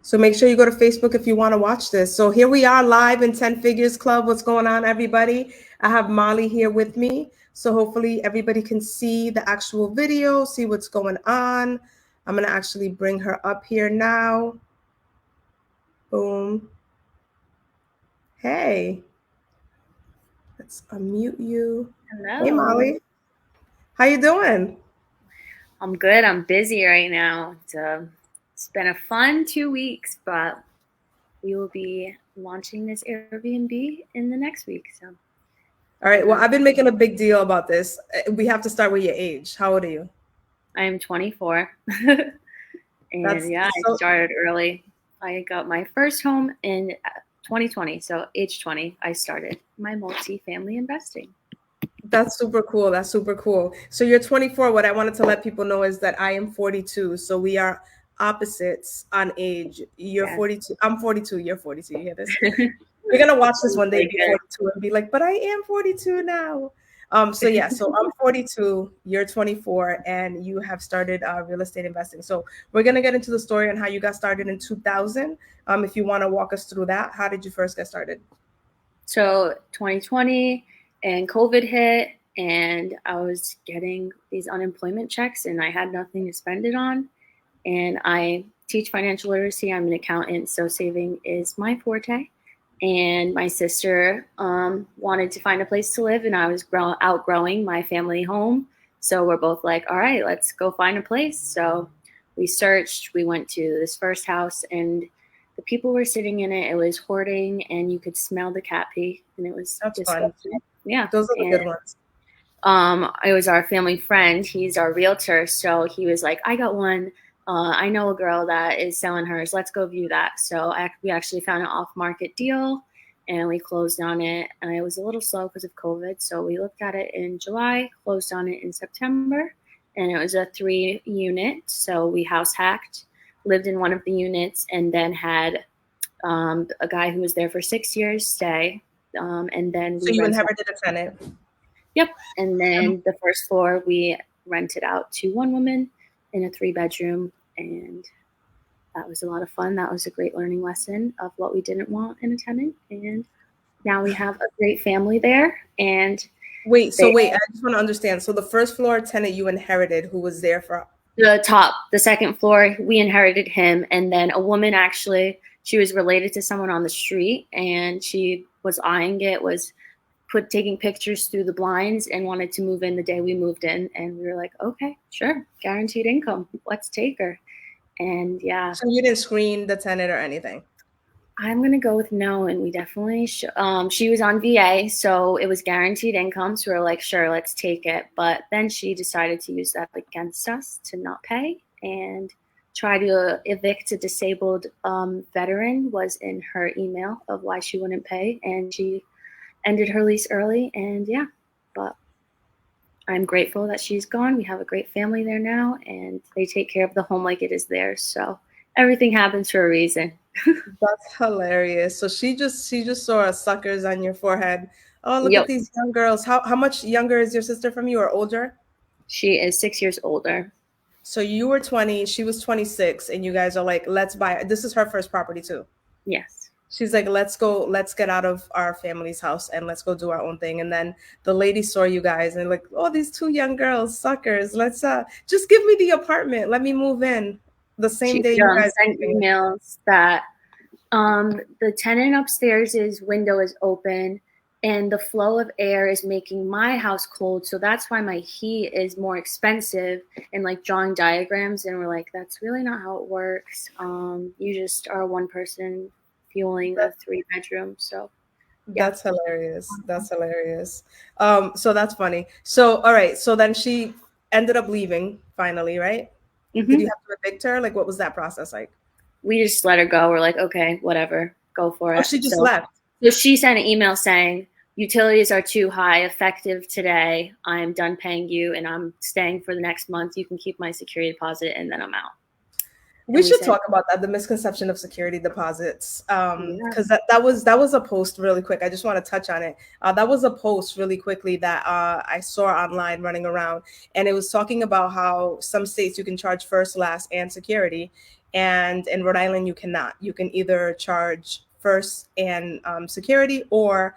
So make sure you go to Facebook if you want to watch this. So here we are live in 10 Figures Club. What's going on, everybody? I have Molly here with me. So hopefully everybody can see the actual video, see what's going on. I'm going to actually bring her up here now. Boom. Hey. Let's unmute you. Hello. Hey, Molly. How you doing? I'm good. I'm busy right now. It's been a fun 2 weeks, but we will be launching this Airbnb in the next week. So, all right. Well, I've been making a big deal about this. We have to start with your age. How old are you? I am 24. And I started early. I got my first home in 2020. So age 20, I started my multi-family investing. That's super cool. That's super cool. So you're 24. What I wanted to let people know is that I am 42. So we are opposites on age. You're 42. I'm 42. You're 42. You hear this? We're going to watch this one day, be 42 and be like, but I am 42 now. So I'm 42, you're 24, and you have started real estate investing. So we're going to get into the story on how you got started in 2000. If you want to walk us through that, how did you first get started? So 2020 and COVID hit, and I was getting these unemployment checks and I had nothing to spend it on. And I teach financial literacy. I'm an accountant, so saving is my forte. And my sister wanted to find a place to live, and I was outgrowing my family home. So we're both like, all right, let's go find a place. So we searched. We went to this first house, and the people were sitting in it. It was hoarding, and you could smell the cat pee, and it was disgusting. Fun. Yeah, those are the good ones. It was our family friend. He's our realtor, so he was like, I got one. I know a girl that is selling hers. Let's go view that. So we actually found an off-market deal, and we closed on it. And it was a little slow because of COVID. So we looked at it in July, closed on it in September, and it was a 3-unit. So we house hacked, lived in one of the units, and then had a guy who was there for 6 years stay. And then so you inherited a tenant. Yep. And then the first floor we rented out to one woman in a 3-bedroom, and that was a lot of fun. That was a great learning lesson of what we didn't want in a tenant. And now we have a great family there. And wait, I just want to understand. So the first floor tenant you inherited, who was there for the second floor, we inherited him. And then a woman, actually, she was related to someone on the street, and she was eyeing it, was taking pictures through the blinds, and wanted to move in the day we moved in. And we were like, okay, sure, guaranteed income, let's take her. And so you didn't screen the tenant or anything? I'm gonna go with no. And we definitely she was on VA, so it was guaranteed income, so we were like, sure, let's take it. But then she decided to use that against us, to not pay and try to evict a disabled veteran was in her email of why she wouldn't pay, and she ended her lease early. And but I'm grateful that she's gone. We have a great family there now, and they take care of the home like it is theirs. So everything happens for a reason. That's hilarious. So she just saw suckers on your forehead. Oh, look at these young girls. How much younger is your sister from you, or older? She is 6 years older. So you were 20, she was 26, and you guys are like, let's buy it. This is her first property too. Yes. She's like, let's get out of our family's house and let's go do our own thing. And then the lady saw you guys and like, oh, these 2 young girls, suckers. Let's just give me the apartment. Let me move in. The same day you guys sent emails that the tenant upstairs' window is open and the flow of air is making my house cold. So that's why my heat is more expensive, and like drawing diagrams. And we're like, that's really not how it works. You just are one person fueling a 3-bedroom. So that's hilarious. That's hilarious. So that's funny. So all right. So then she ended up leaving finally, right? Mm-hmm. Did you have to evict her? Like, what was that process like? We just let her go. We're like, okay, whatever, go for it. Oh, she just left. So she sent an email saying, utilities are too high, effective today. I'm done paying you, and I'm staying for the next month. You can keep my security deposit, and then I'm out. We should talk about that, the misconception of security deposits, because that was a post really quick. I just want to touch on it. That was a post really quickly that I saw online running around, and it was talking about how some states you can charge first, last, and security. and in Rhode Island you cannot. You can either charge first and security, or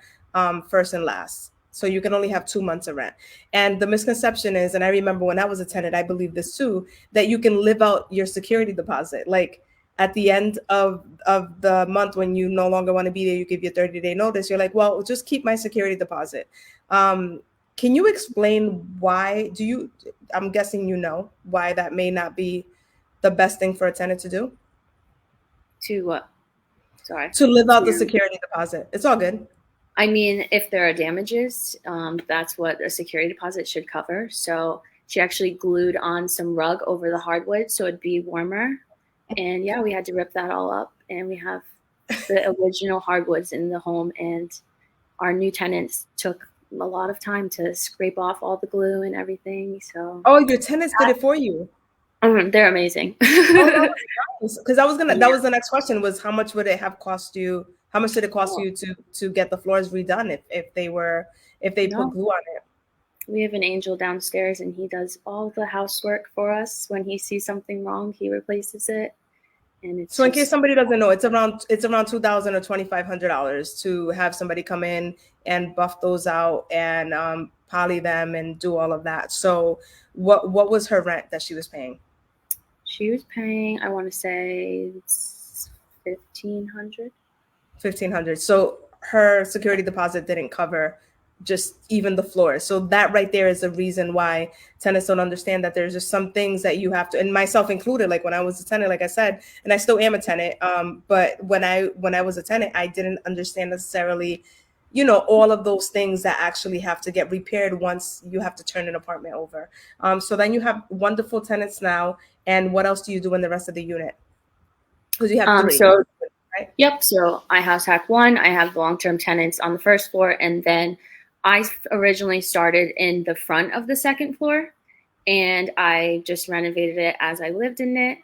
first and last. So you can only have 2 months of rent. And the misconception is, and I remember when I was a tenant, I believe this too, that you can live out your security deposit. Like at the end of the month, when you no longer want to be there, you give your 30-day notice. You're like, well, just keep my security deposit. Can you explain why? I'm guessing you know why that may not be the best thing for a tenant to do? To what? Sorry. To live out the security deposit. It's all good. I mean, if there are damages, that's what a security deposit should cover. So she actually glued on some rug over the hardwood so it'd be warmer. And yeah, we had to rip that all up. And we have the original hardwoods in the home. And our new tenants took a lot of time to scrape off all the glue and everything. So your tenants did it for you. They're amazing. Because that was the next question, was how much would it have cost you? How much did it cost you to get the floors redone if they put glue on it? We have an angel downstairs, and he does all the housework for us. When he sees something wrong, he replaces it. And it's so in case somebody doesn't know, it's around $2,000 or $2,500 to have somebody come in and buff those out and poly them and do all of that. So what was her rent that she was paying? She was paying, I want to say, $1,500. $1,500. So her security deposit didn't cover just even the floor. So that right there is the reason why tenants don't understand that there's just some things that you have to, and myself included, like when I was a tenant, like I said, and I still am a tenant. But when I was a tenant, I didn't understand necessarily, all of those things that actually have to get repaired once you have to turn an apartment over. So then you have wonderful tenants now. And what else do you do in the rest of the unit? Because you have 3. So, right? Yep. So I house hack 1. I have long-term tenants on the first floor, and then I originally started in the front of the second floor, and I just renovated it as I lived in it,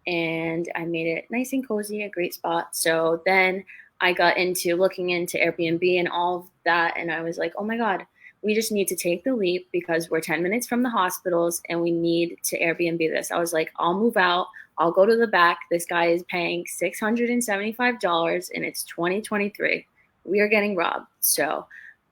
and I made it nice and cozy, a great spot. So then I got into looking into Airbnb and all of that, and I was like, oh my God, we just need to take the leap because we're 10 minutes from the hospitals and we need to Airbnb this. I was like, I'll move out. I'll go to the back. This guy is paying $675 and it's 2023. We are getting robbed. So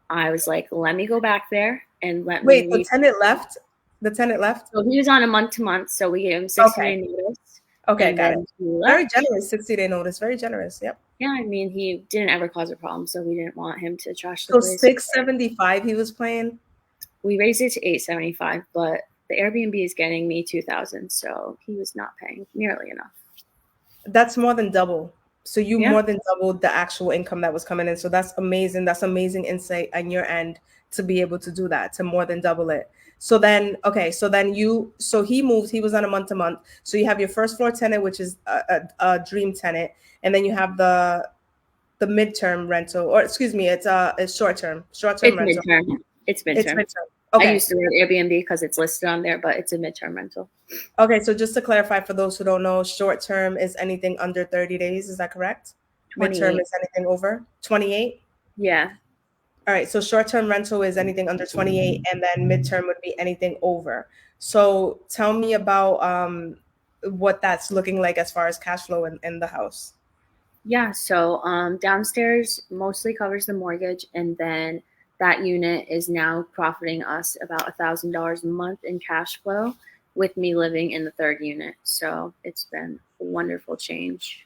I was like, let me go back there and let me. Wait, the tenant left? The tenant left? So he was on a month-to-month, so we gave him 60-day notice. Okay, got it. Very generous, 60-day notice. Very generous. Yep. Yeah, I mean, he didn't ever cause a problem, so we didn't want him to trash the place. So $675 he was paying? We raised it to $875, but the Airbnb is getting me $2,000, so he was not paying nearly enough. That's more than double. So you more than doubled the actual income that was coming in. So that's amazing. That's amazing insight on your end to be able to do that, to more than double it. So then, so he moved, he was on a month-to-month. So you have your first floor tenant, which is a dream tenant. And then you have the midterm rental, or excuse me, it's short-term rental. It's midterm. Okay. I used to rent Airbnb because it's listed on there, but it's a midterm rental. Okay, so just to clarify for those who don't know, short-term is anything under 30 days. Is that correct? 28. Midterm is anything over 28? Yeah. All right, so short-term rental is anything under 28, and then midterm would be anything over. So tell me about what that's looking like as far as cash flow in the house. Yeah, so downstairs mostly covers the mortgage, and then that unit is now profiting us about $1,000 a month in cash flow with me living in the third unit. So it's been a wonderful change.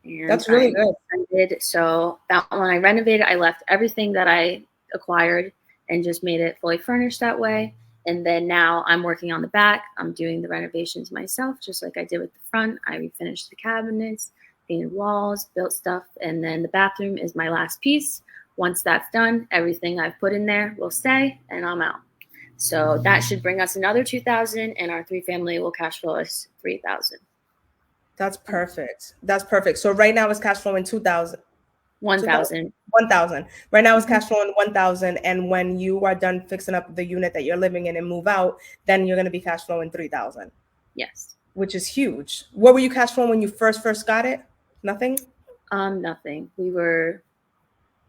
And that's really good. So that when I renovated, I left everything that I acquired and just made it fully furnished that way. And then now I'm working on the back. I'm doing the renovations myself, just like I did with the front. I refinished the cabinets, painted walls, built stuff. And then the bathroom is my last piece. Once that's done, everything I've put in there will stay and I'm out. So that should bring us another $2,000 and our 3-family will cash flow us $3,000. That's perfect. That's perfect. So right now it's cash flowing $2,000. $1,000. Right now it's cash flowing $1,000. And when you are done fixing up the unit that you're living in and move out, then you're going to be cash flowing $3,000. Yes. Which is huge. What were you cash flowing when you first got it? Nothing? Nothing. We were.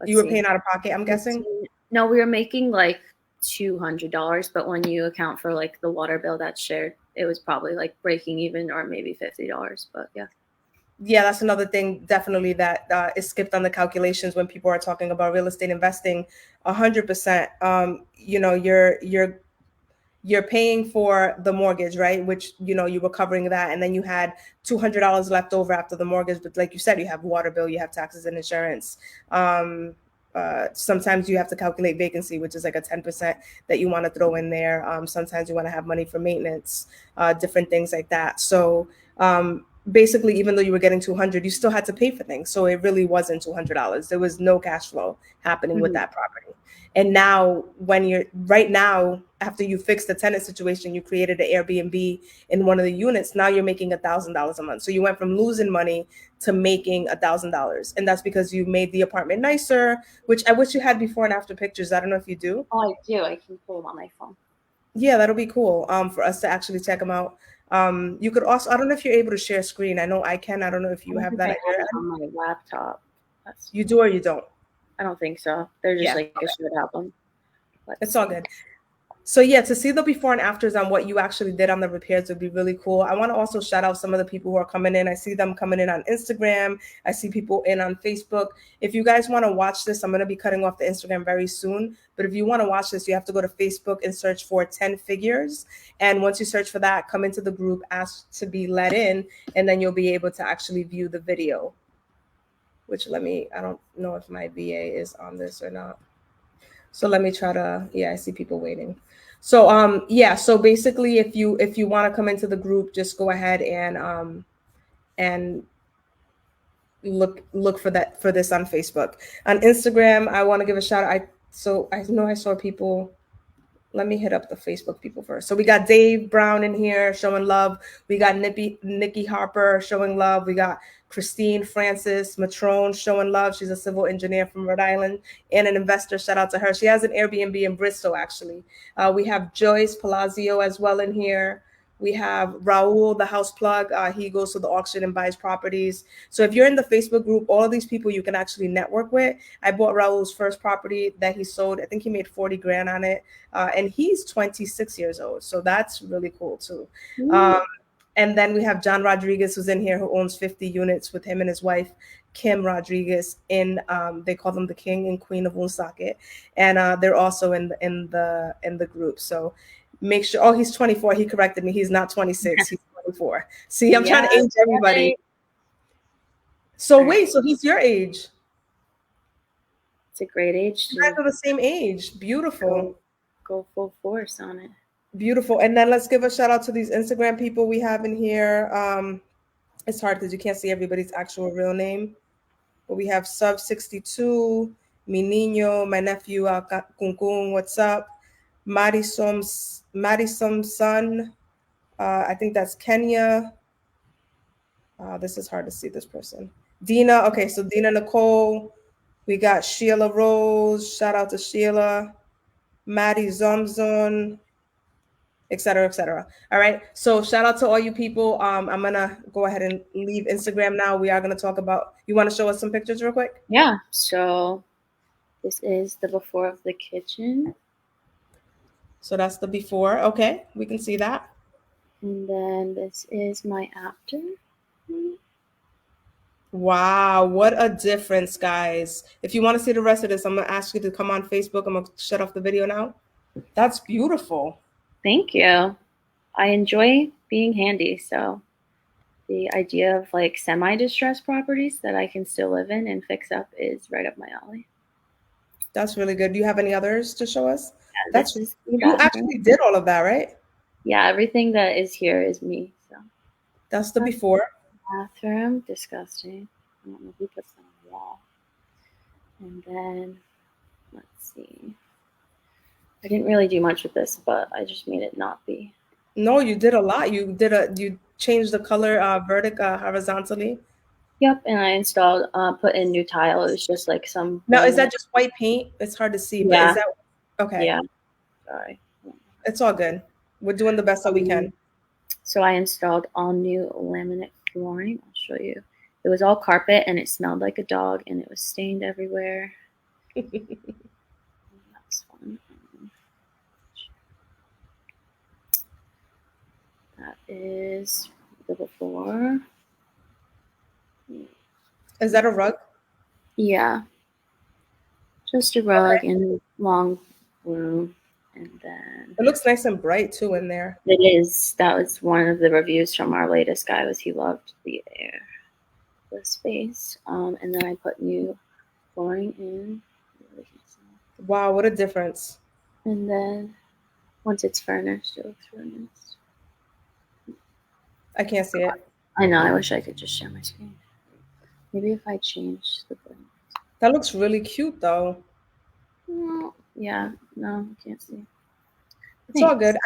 You were paying out of pocket, I'm guessing? No, we were making like $200, but when you account for like the water bill that's shared, it was probably like breaking even or maybe $50. But yeah, that's another thing definitely that is skipped on the calculations when people are talking about real estate investing. 100%. You know, you're paying for the mortgage, right? Which, you know, you were covering that, and then you had $200 left over after the mortgage. But like you said, you have water bill, you have taxes and insurance. Sometimes you have to calculate vacancy, which is like a 10% that you want to throw in there. Sometimes you want to have money for maintenance, different things like that. So basically, even though you were getting 200, you still had to pay for things. So it really wasn't $200. There was no cash flow happening with that property. And now, when you're right now, after you fixed the tenant situation, you created an Airbnb in one of the units. Now you're making $1,000 a month. So you went from losing money to making $1,000, and that's because you made the apartment nicer. Which I wish you had before and after pictures. I don't know if you do. Oh, I do. I can pull them on my phone. Yeah, that'll be cool. For us to actually check them out. You could also. I don't know if you're able to share screen. I know I can. I don't know if you have that. I have it on my laptop. You do or you don't? I don't think so. They're just like a short album. It's all good. So yeah, to see the before and afters on what you actually did on the repairs would be really cool. I want to also shout out some of the people who are coming in. I see them coming in on Instagram. I see people in on Facebook. If you guys want to watch this, I'm going to be cutting off the Instagram very soon. But if you want to watch this, you have to go to Facebook and search for 10 Figures. And once you search for that, come into the group, ask to be let in, and then you'll be able to actually view the video. Which I don't know if my VA is on this or not. So let me try to, yeah, I see people waiting. So yeah, so basically if you want to come into the group, just go ahead and look for this on Facebook. On Instagram, I want to give a shout out. I know I saw people. Let me hit up the Facebook people first. So we got Dave Brown in here showing love. We got Nikki Harper showing love. We got Christine Francis Matrone showing love. She's a civil engineer from Rhode Island and an investor. Shout out to her. She has an Airbnb in Bristol, actually. We have Joyce Palazzo as well in here. We have Raul, the house plug. He goes to the auction and buys properties. So if you're in the Facebook group, all of these people you can actually network with. I bought Raul's first property that he sold. I think he made 40 grand on it. And he's 26 years old. So that's really cool too. And then we have John Rodriguez, who's in here, who owns 50 units with him and his wife, Kim Rodriguez. They call them the King and Queen of Woonsocket, and they're also in the group. So make sure. Oh, he's 24. He corrected me. He's not 26. He's 24. See, I'm trying to age everybody. Right. So wait, so he's your age? It's a great age. You guys are the same age. Beautiful. Go full force on it. Beautiful. And then let's give a shout out to these Instagram people we have in here. It's hard because you can't see everybody's actual real name. But we have Sub62, Mi Niño, my nephew, Kunkun, what's up? Marisom's son. I think that's Kenya. This is hard to see this person. Dina. Okay, so Dina Nicole. We got Sheila Rose. Shout out to Sheila. Maddie Zomzon, et cetera, et cetera. All right. So shout out to all you people. I'm going to go ahead and leave Instagram now. We are going to talk about, you want to show us some pictures real quick? Yeah. So this is the before of the kitchen. So that's the before. Okay. We can see that. And then this is my after. Wow. What a difference, guys. If you want to see the rest of this, I'm going to ask you to come on Facebook. I'm going to shut off the video now. That's beautiful. Thank you. I enjoy being handy. So the idea of like semi-distressed properties that I can still live in and fix up is right up my alley. That's really good. Do you have any others to show us? Yeah, you actually did all of that, right? Yeah, everything that is here is me. So that's the before. Bathroom, disgusting. I don't know who puts that on the wall. And then let's see. I didn't really do much with this, but I just made it not be. No, you did a lot. You changed the color vertic horizontally. Yep, and I installed, put in new tile. It was just like some. Now, is that just white paint? It's hard to see, but is that okay? Yeah. Sorry. It's all good. We're doing the best that we can. So I installed all new laminate flooring. I'll show you. It was all carpet, and it smelled like a dog, and it was stained everywhere. That's fun. That is the before. Is that a rug? Yeah, just a rug and long room. And then It looks nice and bright too in there. it is, that was one of the reviews from our latest guy, was he loved the air, the space. And then I put new flooring in. Wow, what a difference. And then once it's furnished, it looks really nice. I can't see it. I know, I wish I could just share my screen. Maybe if I change the blank. That looks really cute though. Yeah, no, I can't see. It's all good.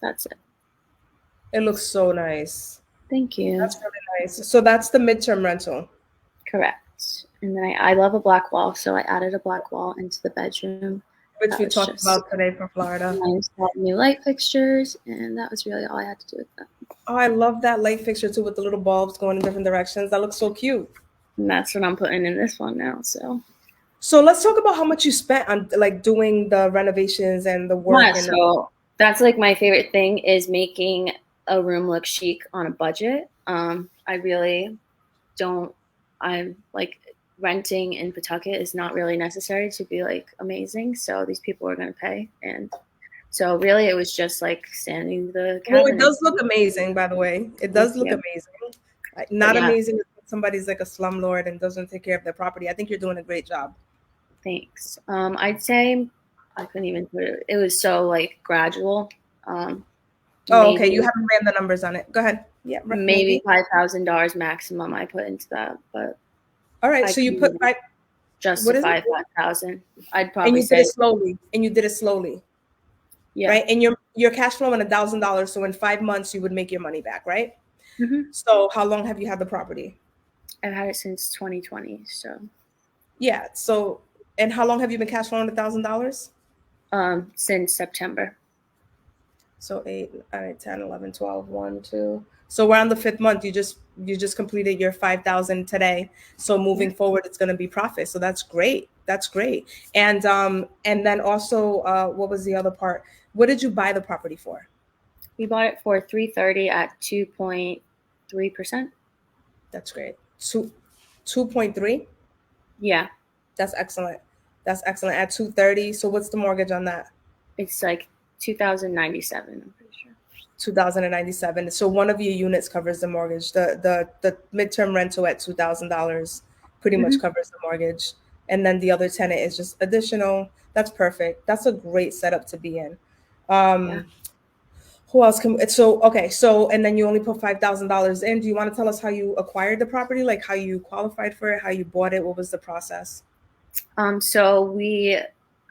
That's it. It looks so nice. Thank you. That's really nice. So that's the midterm rental. Correct. And then I love a black wall, so I added a black wall into the bedroom. Which we talked about today for Florida. I installed new light fixtures, and that was really all I had to do with that. Oh, I love that light fixture too with the little bulbs going in different directions. That looks so cute. And that's what I'm putting in this one now. So let's talk about how much you spent on like doing the renovations and the work. Yeah, so that's like my favorite thing, is making a room look chic on a budget. I really don't. I'm like, renting in Pawtucket is not really necessary to be like amazing. So these people are going to pay, and so really it was just like sanding the cabinet. Well, it does look amazing, by the way. It does look amazing. Not amazing if somebody's like a slumlord and doesn't take care of their property. I think you're doing a great job. Thanks. I'd say I couldn't even put it. It was so like gradual. Okay. You haven't ran the numbers on it. Go ahead. Yeah. Maybe $5,000 maximum I put into that, but. All right. So you put justify 5,000. I'd probably. And you did it slowly. And you did it slowly. Yeah. Right. And your cash flow in $1,000. So in 5 months you would make your money back, right? Mm-hmm. So how long have you had the property? I've had it since 2020. So. Yeah. So, and how long have you been cash flowing $1,000? Since September. So 8, 9, 10, 11, 12, 1, 2. So we're on the 5th month. You just completed your 5,000 today. So moving forward, it's going to be profit. So that's great. That's great. And then also, what was the other part? What did you buy the property for? We bought it for $330 at 2.3%. That's great. 2.3. Yeah. That's excellent. That's excellent. At 230. So what's the mortgage on that? It's like $2,097. I'm pretty sure. $2,097. So one of your units covers the mortgage. The midterm rental at $2,000 pretty much covers the mortgage, and then the other tenant is just additional. That's perfect. That's a great setup to be in. Who else can? So and then you only put $5,000 in. Do you want to tell us how you acquired the property, like how you qualified for it, how you bought it? What was the process? So we,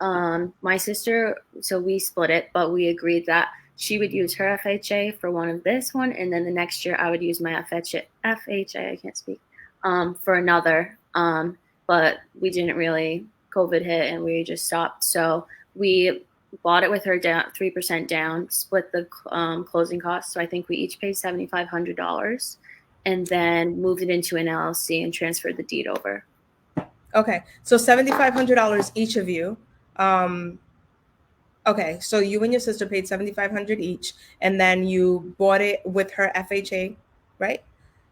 my sister, so we split it, but we agreed that she would use her FHA for one of this one, and then the next year I would use my FHA, I can't speak, for another. But we didn't really, COVID hit and we just stopped. So we bought it with her down, 3% down, split the closing costs. So I think we each paid $7,500, and then moved it into an LLC and transferred the deed over. Okay, so $7,500 each of you. Okay, so you and your sister paid $7,500 each, and then you bought it with her FHA, right?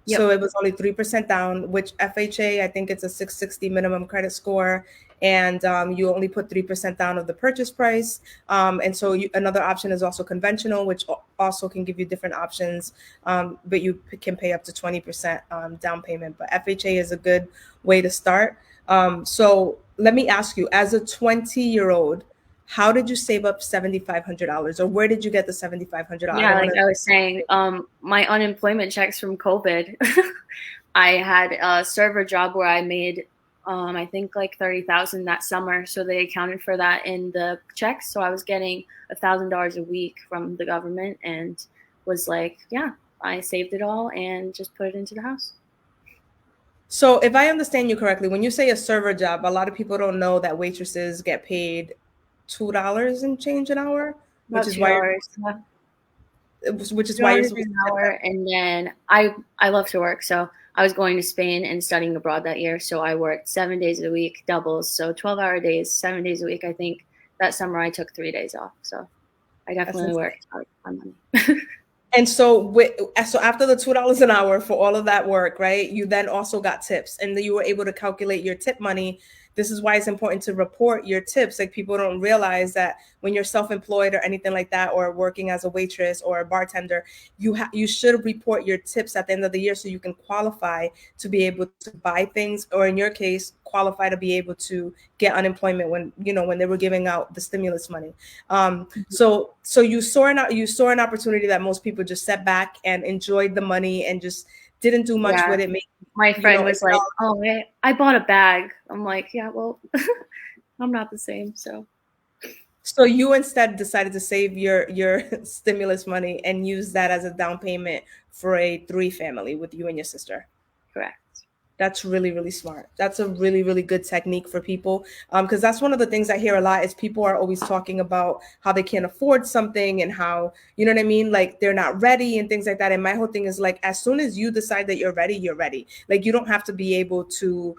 Yep. So it was only 3% down, which FHA, I think it's a 660 minimum credit score, and you only put 3% down of the purchase price. And so another option is also conventional, which also can give you different options, but you can pay up to 20% down payment. But FHA is a good way to start. So let me ask you, as a 20-year-old, how did you save up $7,500, or where did you get the $7,500? Yeah, like I was saying, my unemployment checks from COVID, I had a server job where I made, I think like $30,000 that summer. So they accounted for that in the checks. So I was getting $1,000 a week from the government, and was like, yeah, I saved it all and just put it into the house. So if I understand you correctly, when you say a server job, a lot of people don't know that waitresses get paid $2 and change an hour, which is why you're supposed an hour. And then I love to work, so I was going to Spain and studying abroad that year. So I worked 7 days a week, doubles, so 12-hour days, 7 days a week. I think that summer I took 3 days off. So I definitely worked hard for money. And so after the $2 an hour for all of that work, right? You then also got tips, and then you were able to calculate your tip money. This is why it's important to report your tips. Like, people don't realize that when you're self-employed or anything like that, or working as a waitress or a bartender, you should report your tips at the end of the year so you can qualify to be able to buy things, or in your case, qualify to be able to get unemployment when when they were giving out the stimulus money. So you saw an opportunity that most people just sat back and enjoyed the money and just didn't do much Yeah. with it. My friend was like, "Oh, I bought a bag." I'm like, "Yeah, well, I'm not the same." So you instead decided to save your stimulus money and use that as a down payment for a 3 family with you and your sister. Correct. That's really, really smart. That's a really, really good technique for people. Because that's one of the things I hear a lot is people are always talking about how they can't afford something and how, you know what I mean? Like, they're not ready and things like that. And my whole thing is like, as soon as you decide that you're ready, you're ready. Like, you don't have to be able to,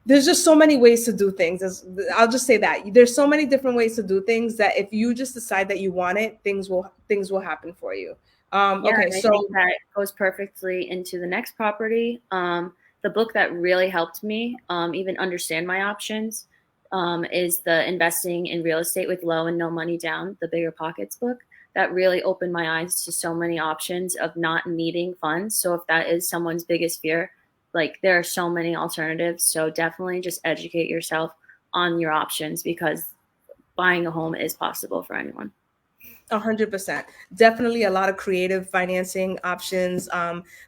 there's just so many ways to do things. I'll just say that there's so many different ways to do things that if you just decide that you want it, things will happen for you. Yeah, Okay, and I so think that goes perfectly into the next property. The book that really helped me even understand my options is the Investing in Real Estate with Low and No Money Down, the Bigger Pockets book. That really opened my eyes to so many options of not needing funds. So if that is someone's biggest fear, like, there are so many alternatives. So definitely just educate yourself on your options, because buying a home is possible for anyone. 100%. Definitely a lot of creative financing options.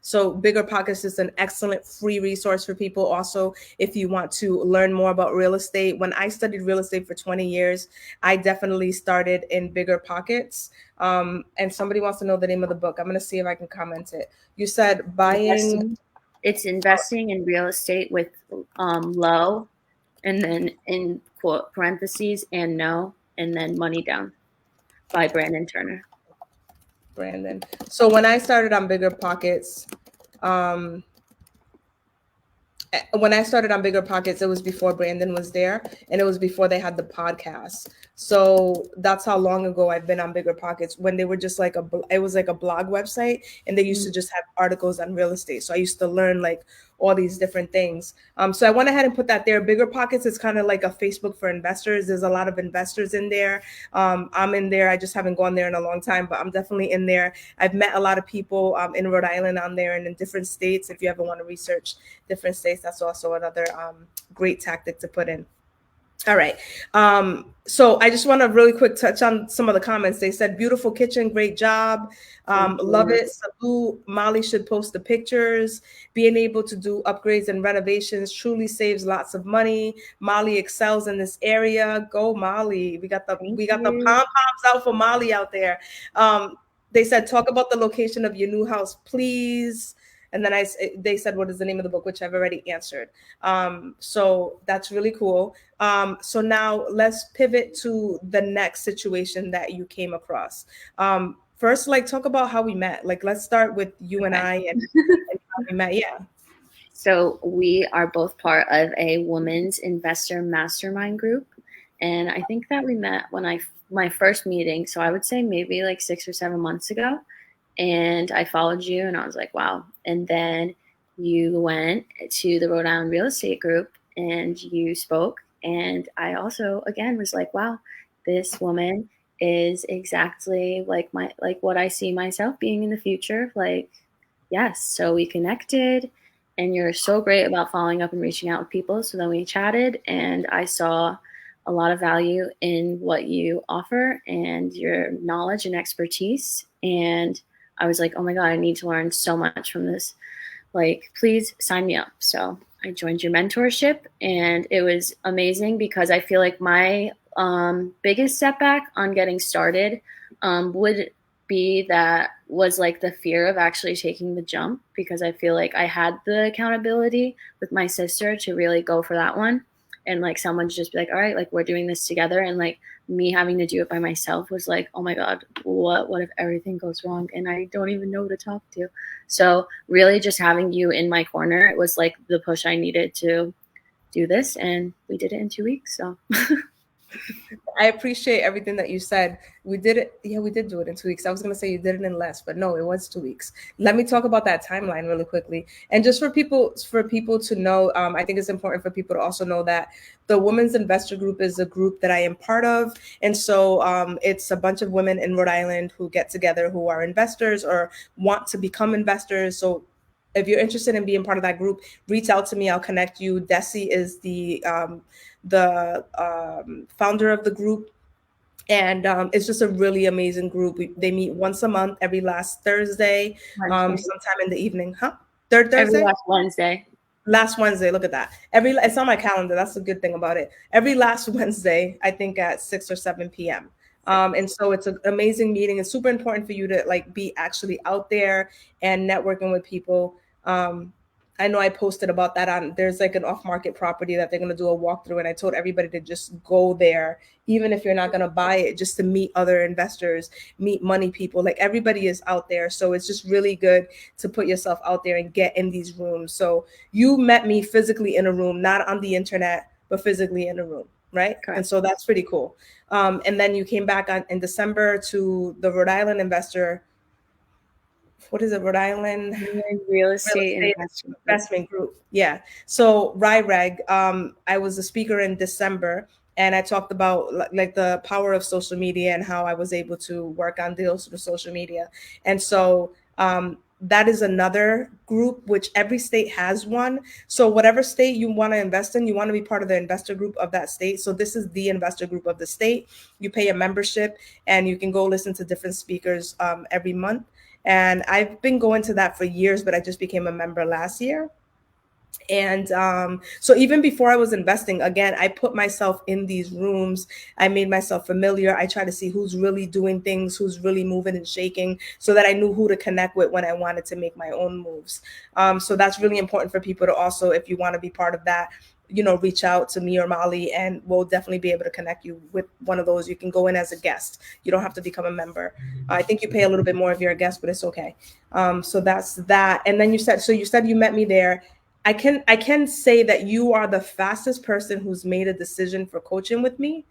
So Bigger Pockets is an excellent free resource for people. Also, if you want to learn more about real estate, when I studied real estate for 20 years, I definitely started in Bigger Pockets. And somebody wants to know the name of the book. I'm going to see if I can comment it. You said buying. It's Investing in Real Estate with Low, and then in quote parentheses and No, and then Money Down, by Brandon Turner. Brandon. So when I started on Bigger Pockets, um, Bigger Pockets, it was before Brandon was there, and it was before they had the podcast. So that's how long ago I've been on Bigger Pockets, when they were just like it was like a blog website, and they used to just have articles on real estate. So I used to learn like all these different things. So I went ahead and put that there. Bigger Pockets is kind of like a Facebook for investors. There's a lot of investors in there. I'm in there. I just haven't gone there in a long time, but I'm definitely in there. I've met a lot of people in Rhode Island on there and in different states. If you ever want to research different states, that's also another great tactic to put in. All right. So I just want to really quick touch on some of the comments. They said, beautiful kitchen, great job. Love it. Salute. Mollie should post the pictures. Being able to do upgrades and renovations truly saves lots of money. Mollie excels in this area. Go Mollie. We got the pom-poms out for Mollie out there. They said, talk about the location of your new house, please. And then they said, what is the name of the book, which I've already answered. So that's really cool. So now let's pivot to the next situation that you came across. First, like, talk about how we met. Like, let's start with you and I and how we met. Yeah. So we are both part of a women's investor mastermind group. And I think that we met when my first meeting. So I would say maybe like 6 or 7 months ago. And I followed you and I was like, wow. And then you went to the Rhode Island real estate group and you spoke. And I also, again, was like, wow, this woman is exactly like what I see myself being in the future. Like, yes. So we connected, and you're so great about following up and reaching out with people. So then we chatted, and I saw a lot of value in what you offer and your knowledge and expertise. And I was like, oh my God, I need to learn so much from this. Like, please sign me up. So I joined your mentorship, and it was amazing because I feel like my biggest setback on getting started would be that was like the fear of actually taking the jump, because I feel like I had the accountability with my sister to really go for that one. And like someone to just be like, all right, like we're doing this together. And like me having to do it by myself was like, oh my God, what if everything goes wrong and I don't even know who to talk to? So really just having you in my corner, it was like the push I needed to do this. And we did it in 2 weeks. So I appreciate everything that you said. We did it. Yeah, we did do it in 2 weeks. I was going to say you did it in less, but no, it was 2 weeks. Let me talk about that timeline really quickly. And just for people to know, I think it's important for people to also know that the Women's Investor Group is a group that I am part of. And so it's a bunch of women in Rhode Island who get together who are investors or want to become investors. So if you're interested in being part of that group, reach out to me. I'll connect you. Desi is the founder of the group, and it's just a really amazing group. They meet once a month, every last Thursday, Wednesday. sometime in the evening. Huh? Third Every Thursday? last Wednesday. Last Wednesday. Look at that. It's on my calendar. That's the good thing about it. Every last Wednesday, I think at 6 or 7 p.m. And so it's an amazing meeting. It's super important for you to like be actually out there and networking with people. I know I posted about that on there's like an off-market property that they're going to do a walkthrough, and I told everybody to just go there, even if you're not going to buy it, just to meet other investors, meet money people. Like everybody is out there, so it's just really good to put yourself out there and get in these rooms. So you met me physically in a room, not on the internet, but physically in a room, right? Correct. And so that's pretty cool. And then you came back in December to the Rhode Island investor. What is it? Rhode Island Real estate investment group. Yeah. So RIREG, I was a speaker in December, and I talked about like the power of social media and how I was able to work on deals through social media. And so that is another group, which every state has one. So whatever state you want to invest in, you want to be part of the investor group of that state. So this is the investor group of the state. You pay a membership and you can go listen to different speakers every month. And I've been going to that for years, but I just became a member last year. And so even before I was investing, again, I put myself in these rooms. I made myself familiar. I try to see who's really doing things, who's really moving and shaking, so that I knew who to connect with when I wanted to make my own moves. So that's really important for people to also, if you want to be part of that, reach out to me or Mollie, and we'll definitely be able to connect you with one of those. You can go in as a guest. You don't have to become a member. I think you pay a little bit more if you're a guest, but it's okay. So that's that. And then you said you met me there. I can say that you are the fastest person who's made a decision for coaching with me.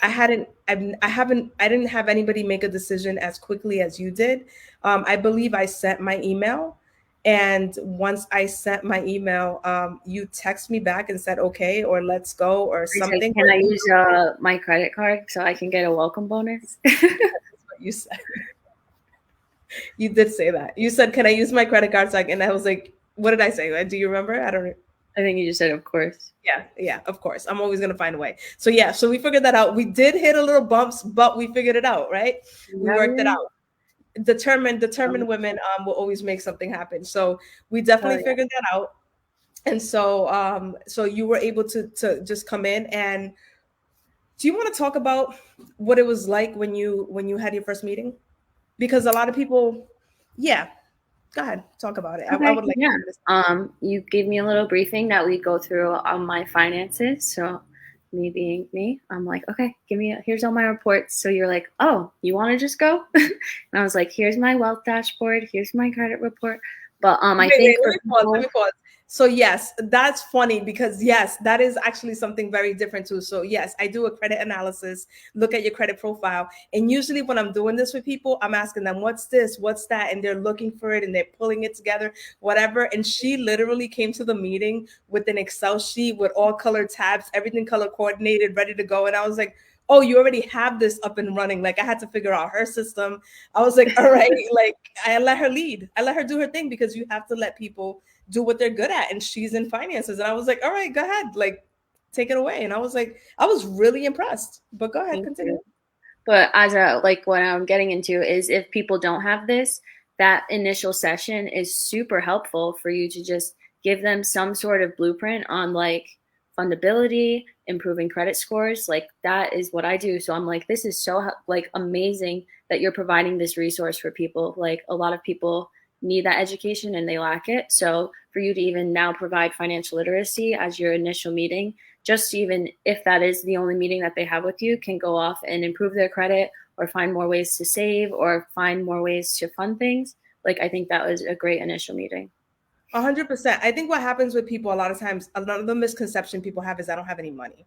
I didn't have anybody make a decision as quickly as you did. I believe I sent my email, and once I sent my email, you text me back and said, okay, or let's go or something. Can I use my credit card so I can get a welcome bonus? That's what you said. You did say that. You said, can I use my credit card? And I was like, what did I say? Do you remember? I don't. I think you just said, of course. Yeah, of course. I'm always going to find a way. So yeah, so we figured that out. We did hit a little bumps, but we figured it out, right? We worked it out. Determined women will always make something happen. So we definitely figured that out. And so so you were able to just come in. And do you want to talk about what it was like when you had your first meeting? Because a lot of people, yeah, go ahead, talk about it. Okay, I would like to you gave me a little briefing that we go through on my finances. So me being me, I'm like, okay, here's all my reports. So you're like, oh, you want to just go? And I was like, here's my wealth dashboard, here's my credit report. But I think let me pause. So yes, that's funny because yes, that is actually something very different too. So yes, I do a credit analysis, look at your credit profile. And usually when I'm doing this with people, I'm asking them, what's this? What's that? And they're looking for it and they're pulling it together, whatever. And she literally came to the meeting with an Excel sheet with all colored tabs, everything color coordinated, ready to go. And I was like, oh, you already have this up and running. Like I had to figure out her system. I was like, all right, like I let her lead. I let her do her thing because you have to let people do what they're good at. And she's in finances. And I was like, all right, go ahead. Like take it away. And I was like, I was really impressed, but go ahead, continue. But what I'm getting into is if people don't have this, that initial session is super helpful for you to just give them some sort of blueprint on like fundability, improving credit scores. Like that is what I do. So I'm like, this is so like amazing that you're providing this resource for people. Like a lot of people need that education and they lack it. So for you to even now provide financial literacy as your initial meeting, just even if that is the only meeting that they have with you, can go off and improve their credit or find more ways to save or find more ways to fund things. Like I think that was a great initial meeting. 100%. I think what happens with people a lot of times, a lot of the misconception people have is I don't have any money.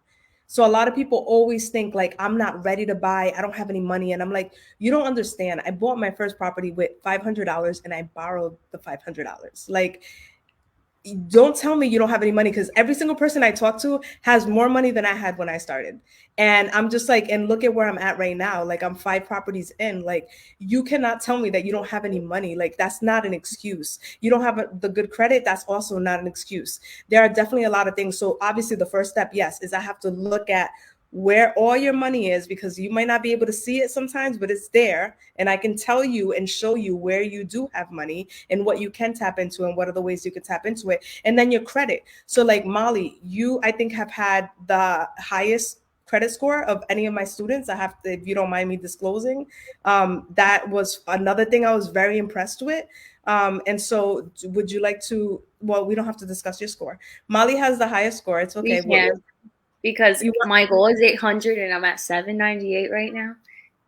So a lot of people always think like, I'm not ready to buy, I don't have any money. And I'm like, you don't understand. I bought my first property with $500 and I borrowed the $500. Like, don't tell me you don't have any money, because every single person I talk to has more money than I had when I started. And I'm just like, and look at where I'm at right now. Like, I'm 5 properties in. Like, you cannot tell me that you don't have any money. Like, that's not an excuse. You don't have the good credit. That's also not an excuse. There are definitely a lot of things. So obviously the first step, yes, is I have to look at where all your money is, because you might not be able to see it sometimes, but it's there. And I can tell you and show you where you do have money and what you can tap into and what are the ways you can tap into it. And then your credit. So like Mollie, you, I think, have had the highest credit score of any of my students. I have to, if you don't mind me disclosing, that was another thing I was very impressed with. And so would you like to, well, we don't have to discuss your score. Mollie has the highest score. It's okay. We can, because my goal is 800 and I'm at 798 right now.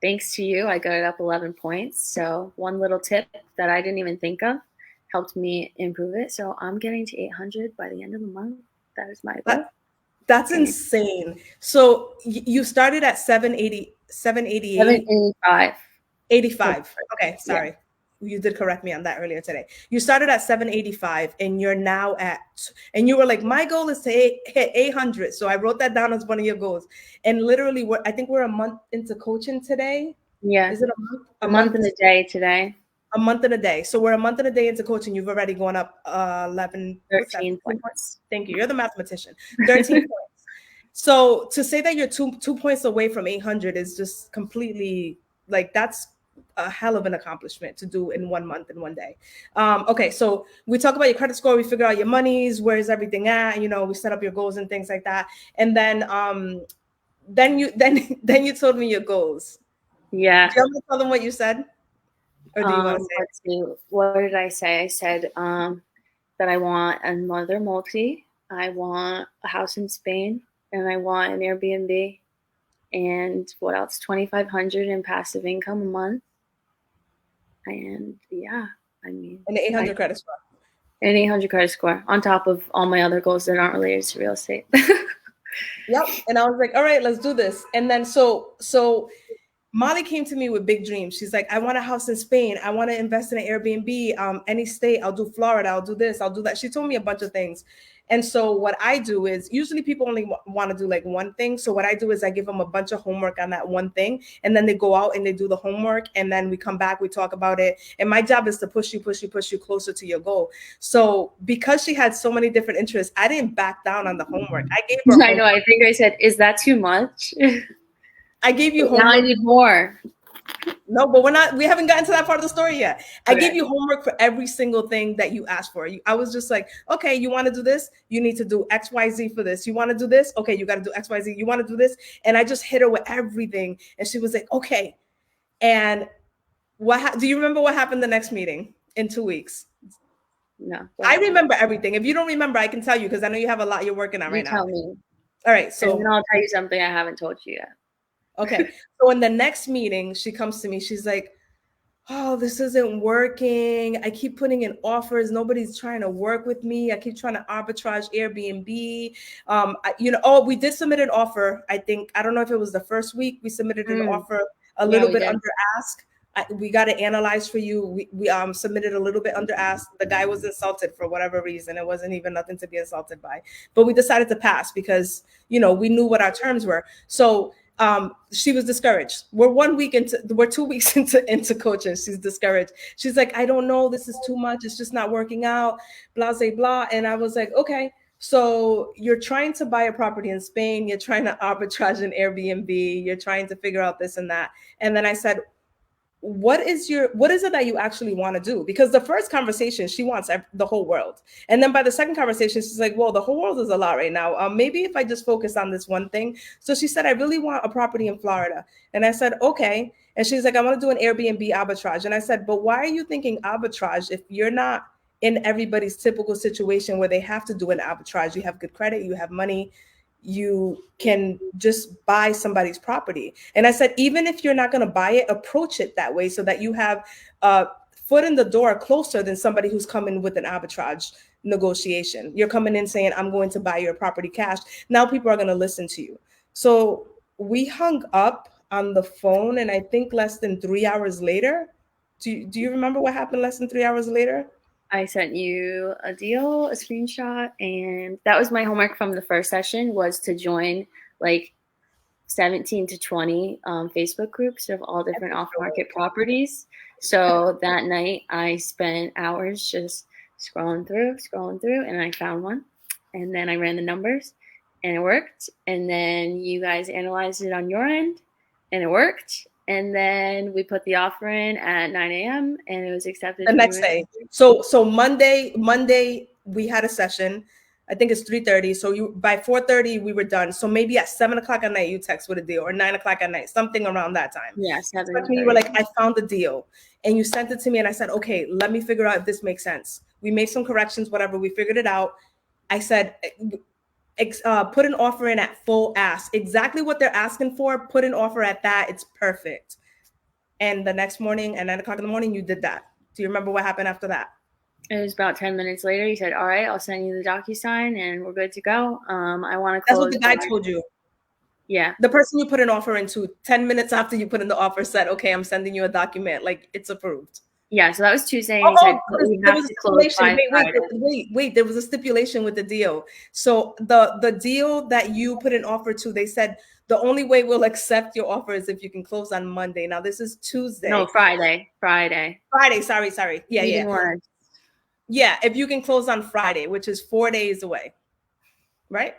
Thanks to you, I got it up 11 points. So one little tip that I didn't even think of helped me improve it. So I'm getting to 800 by the end of the month. That is my goal. That's insane. So you started at 780, 788? 785. 85. Okay, sorry. Yeah. You did correct me on that earlier today. You started at 785 and you're now at, and you were like, my goal is to hit 800. So I wrote that down as one of your goals. And literally, I think we're a month into coaching today. Yeah. Is it a month? A month and a day today. A month and a day. So we're a month and a day into coaching. You've already gone up 13 points. Thank you. You're the mathematician. 13 points. So to say that you're two points away from 800 is just completely, like, that's a hell of an accomplishment to do in 1 month and 1 day. Okay, so we talk about your credit score, we figure out your monies, where's everything at, you know, we set up your goals and things like that. And then you told me your goals. Yeah. Do you want to tell them what you said? Or do you want to say let's see, what did I say? I said that I want another multi, I want a house in Spain, and I want an Airbnb. And what else? 2,500 in passive income a month. And yeah, I mean, an 800 credit score. An 800 credit score on top of all my other goals that aren't related to real estate. Yep. And I was like, all right, let's do this. And then so Mollie came to me with big dreams. She's like, I want a house in Spain. I want to invest in an Airbnb, any state. I'll do Florida. I'll do this. I'll do that. She told me a bunch of things. And so what I do is, usually people only want to do like one thing. So what I do is I give them a bunch of homework on that one thing. And then they go out and they do the homework. And then we come back, we talk about it. And my job is to push you closer to your goal. So because she had so many different interests, I didn't back down on the homework. I gave her I know. I think I said, is that too much? I gave you homework. Now I need more. No, but we haven't gotten to that part of the story yet. Okay. I gave you homework for every single thing that you asked for. I was just like, okay, you want to do this? You need to do X, Y, Z for this. You want to do this? Okay, you got to do X, Y, Z. You want to do this? And I just hit her with everything. And she was like, okay. And do you remember what happened the next meeting in 2 weeks? No. I remember everything. If you don't remember, I can tell you, because I know you have a lot you're working on right now. Tell me. All right. So and then I'll tell you something I haven't told you yet. Okay. So in the next meeting, she comes to me. She's like, oh, this isn't working. I keep putting in offers. Nobody's trying to work with me. I keep trying to arbitrage Airbnb. We did submit an offer. I don't know if it was the first week we submitted an offer a little bit under ask. We got it analyzed for you. We submitted a little bit under ask. The guy was insulted for whatever reason. It wasn't even nothing to be insulted by. But we decided to pass because, we knew what our terms were. So she was discouraged. We're 2 weeks into coaching. She's discouraged. She's like, I don't know. This is too much. It's just not working out. Blah, blah, blah. And I was like, okay. So you're trying to buy a property in Spain. You're trying to arbitrage an Airbnb. You're trying to figure out this and that. And then I said, what is it that you actually want to do? Because the first conversation, she wants the whole world. And then by the second conversation, she's like, well, the whole world is a lot right now. Maybe if I just focus on this one thing. So she said, I really want a property in Florida. And I said, okay. And she's like, I want to do an Airbnb arbitrage. And I said, but why are you thinking arbitrage if you're not in everybody's typical situation where they have to do an arbitrage? You have good credit, you have money, you can just buy somebody's property. And I said, even if you're not going to buy it, approach it that way so that you have a foot in the door closer than somebody who's coming with an arbitrage negotiation. You're coming in saying, I'm going to buy your property cash. Now people are going to listen to you. So we hung up on the phone, and I think less than 3 hours later. Do you remember what happened less than 3 hours later? I sent you a deal, a screenshot, and that was my homework from the first session, was to join like 17 to 20 Facebook groups of all different off-market properties. So that night I spent hours just scrolling through, and I found one. And then I ran the numbers and it worked. And then you guys analyzed it on your end and it worked. And then we put the offer in at 9 a.m. and it was accepted The next day. So Monday we had a session. I think it's 3:30. So you by 4:30 we were done. So maybe at 7 o'clock at night you text with a deal, or 9 o'clock at night, something around that time. Yeah, 7. You were like, I found the deal, and you sent it to me, and I said, okay, let me figure out if this makes sense. We made some corrections, whatever. We figured it out. I said, put an offer in at full ask, exactly what they're asking for. Put an offer at that. It's perfect. And the next morning at 9 o'clock in the morning, you did that. Do you remember what happened after that? It was about 10 minutes later. He said, all right, I'll send you the DocuSign and we're good to go. I want to close. That's what the guy told you. Yeah. The person you put an offer into 10 minutes after you put in the offer said, okay, I'm sending you a document. Like, it's approved. Yeah, so that was Tuesday. And he said, there was a stipulation. Wait, there was a stipulation with the deal. So the deal that you put an offer to, they said the only way we'll accept your offer is if you can close on Monday. Now this is Tuesday. No, Friday. Sorry. Yeah. Yeah, if you can close on Friday, which is 4 days away, right?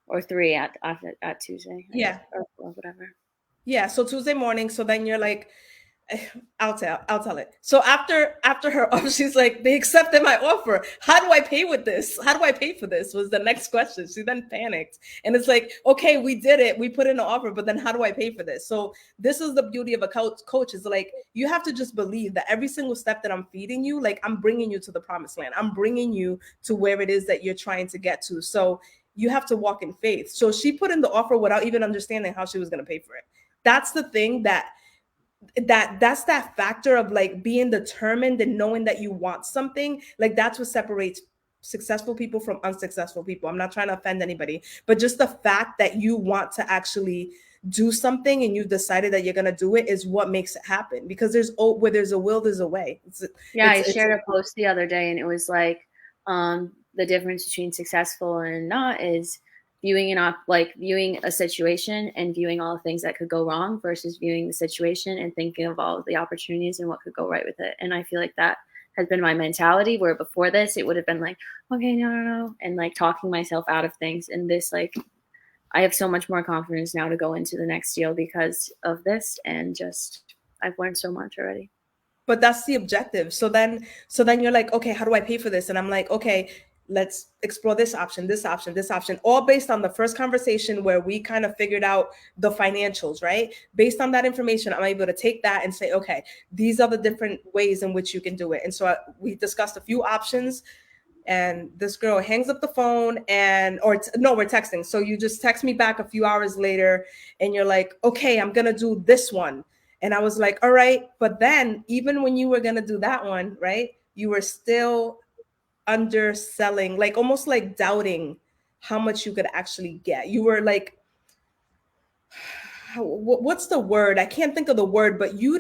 Or 3 at Tuesday. Yeah. Or whatever. Yeah, so Tuesday morning. So then you're like, I'll tell it. So after her offer, she's like, they accepted my offer. How do I pay with this? How do I pay for this? Was the next question. She then panicked. And it's like, okay, we did it. We put in an offer, but then how do I pay for this? So this is the beauty of a coach is like, you have to just believe that every single step that I'm feeding you, like I'm bringing you to the promised land. I'm bringing you to where it is that you're trying to get to. So you have to walk in faith. So she put in the offer without even understanding how she was going to pay for it. That's the thing that's that factor of like being determined and knowing that you want something. Like that's what separates successful people from unsuccessful people. I'm not trying to offend anybody, but just the fact that you want to actually do something and you've decided that you're going to do it is what makes it happen, because where there's a will, there's a way. I shared a post the other day and it was like, the difference between successful and not is viewing a situation and viewing all the things that could go wrong versus viewing the situation and thinking of all of the opportunities and what could go right with it. And I feel like that has been my mentality, where before this it would have been like, okay, no, and like talking myself out of things. And this, like, I have so much more confidence now to go into the next deal because of this, and just I've learned so much already. But that's the objective. So then you're like, okay, how do I pay for this? And I'm like, okay, let's explore this option, all based on the first conversation where we kind of figured out the financials, right? Based on that information, I'm able to take that and say, okay, these are the different ways in which you can do it. And so we discussed a few options, and this girl hangs up the phone we're texting. So you just text me back a few hours later and you're like, okay, I'm going to do this one. And I was like, all right. But then even when you were going to do that one, right, you were still underselling, like almost like doubting how much you could actually get. You were like, what's the word? I can't think of the word, but you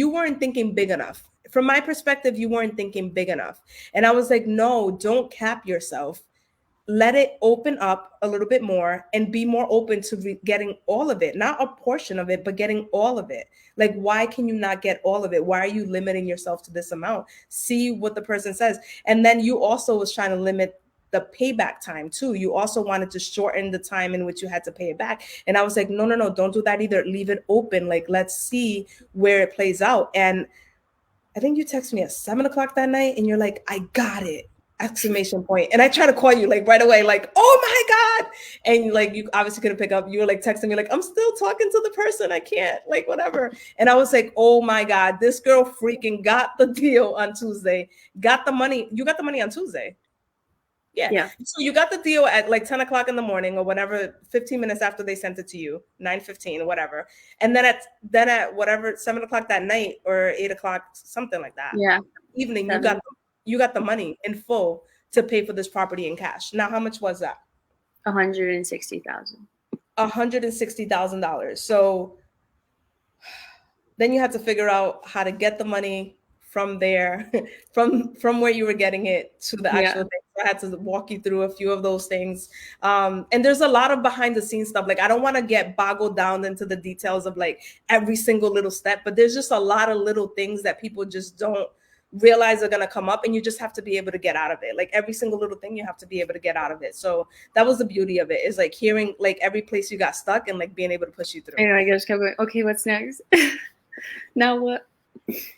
weren't thinking big enough. From my perspective, you weren't thinking big enough. And I was like, no, don't cap yourself. Let it open up a little bit more and be more open to getting all of it, not a portion of it, but getting all of it. Like, why can you not get all of it? Why are you limiting yourself to this amount? See what the person says. And then you also was trying to limit the payback time too. You also wanted to shorten the time in which you had to pay it back. And I was like, no, don't do that either. Leave it open. Like, let's see where it plays out. And I think you texted me at 7 o'clock that night and you're like, I got it. ! And I try to call you like right away, like, oh my God. And like, you obviously couldn't pick up. You were like texting me like, I'm still talking to the person. I can't, like, whatever. And I was like, oh my God, this girl freaking got the deal on Tuesday, got the money. You got the money on Tuesday. Yeah. So you got the deal at like 10 o'clock in the morning or whatever, 15 minutes after they sent it to you, 9:15 or whatever. And then at whatever, 7 o'clock that night or 8 o'clock, something like that. Yeah. Evening, you got the money in full to pay for this property in cash. Now, how much was that? $160,000. $160,000. So then you had to figure out how to get the money from there, from where you were getting it to the Yeah. actual thing. So I had to walk you through a few of those things. And there's a lot of behind the scenes stuff. Like I don't want to get boggled down into the details of like every single little step, but there's just a lot of little things that people just don't realize are going to come up, and you just have to be able to get out of it. Like every single little thing you have to be able to get out of it. So that was the beauty of it, is like hearing like every place you got stuck and like being able to push you through. And I just kept going, okay, what's next? Now what?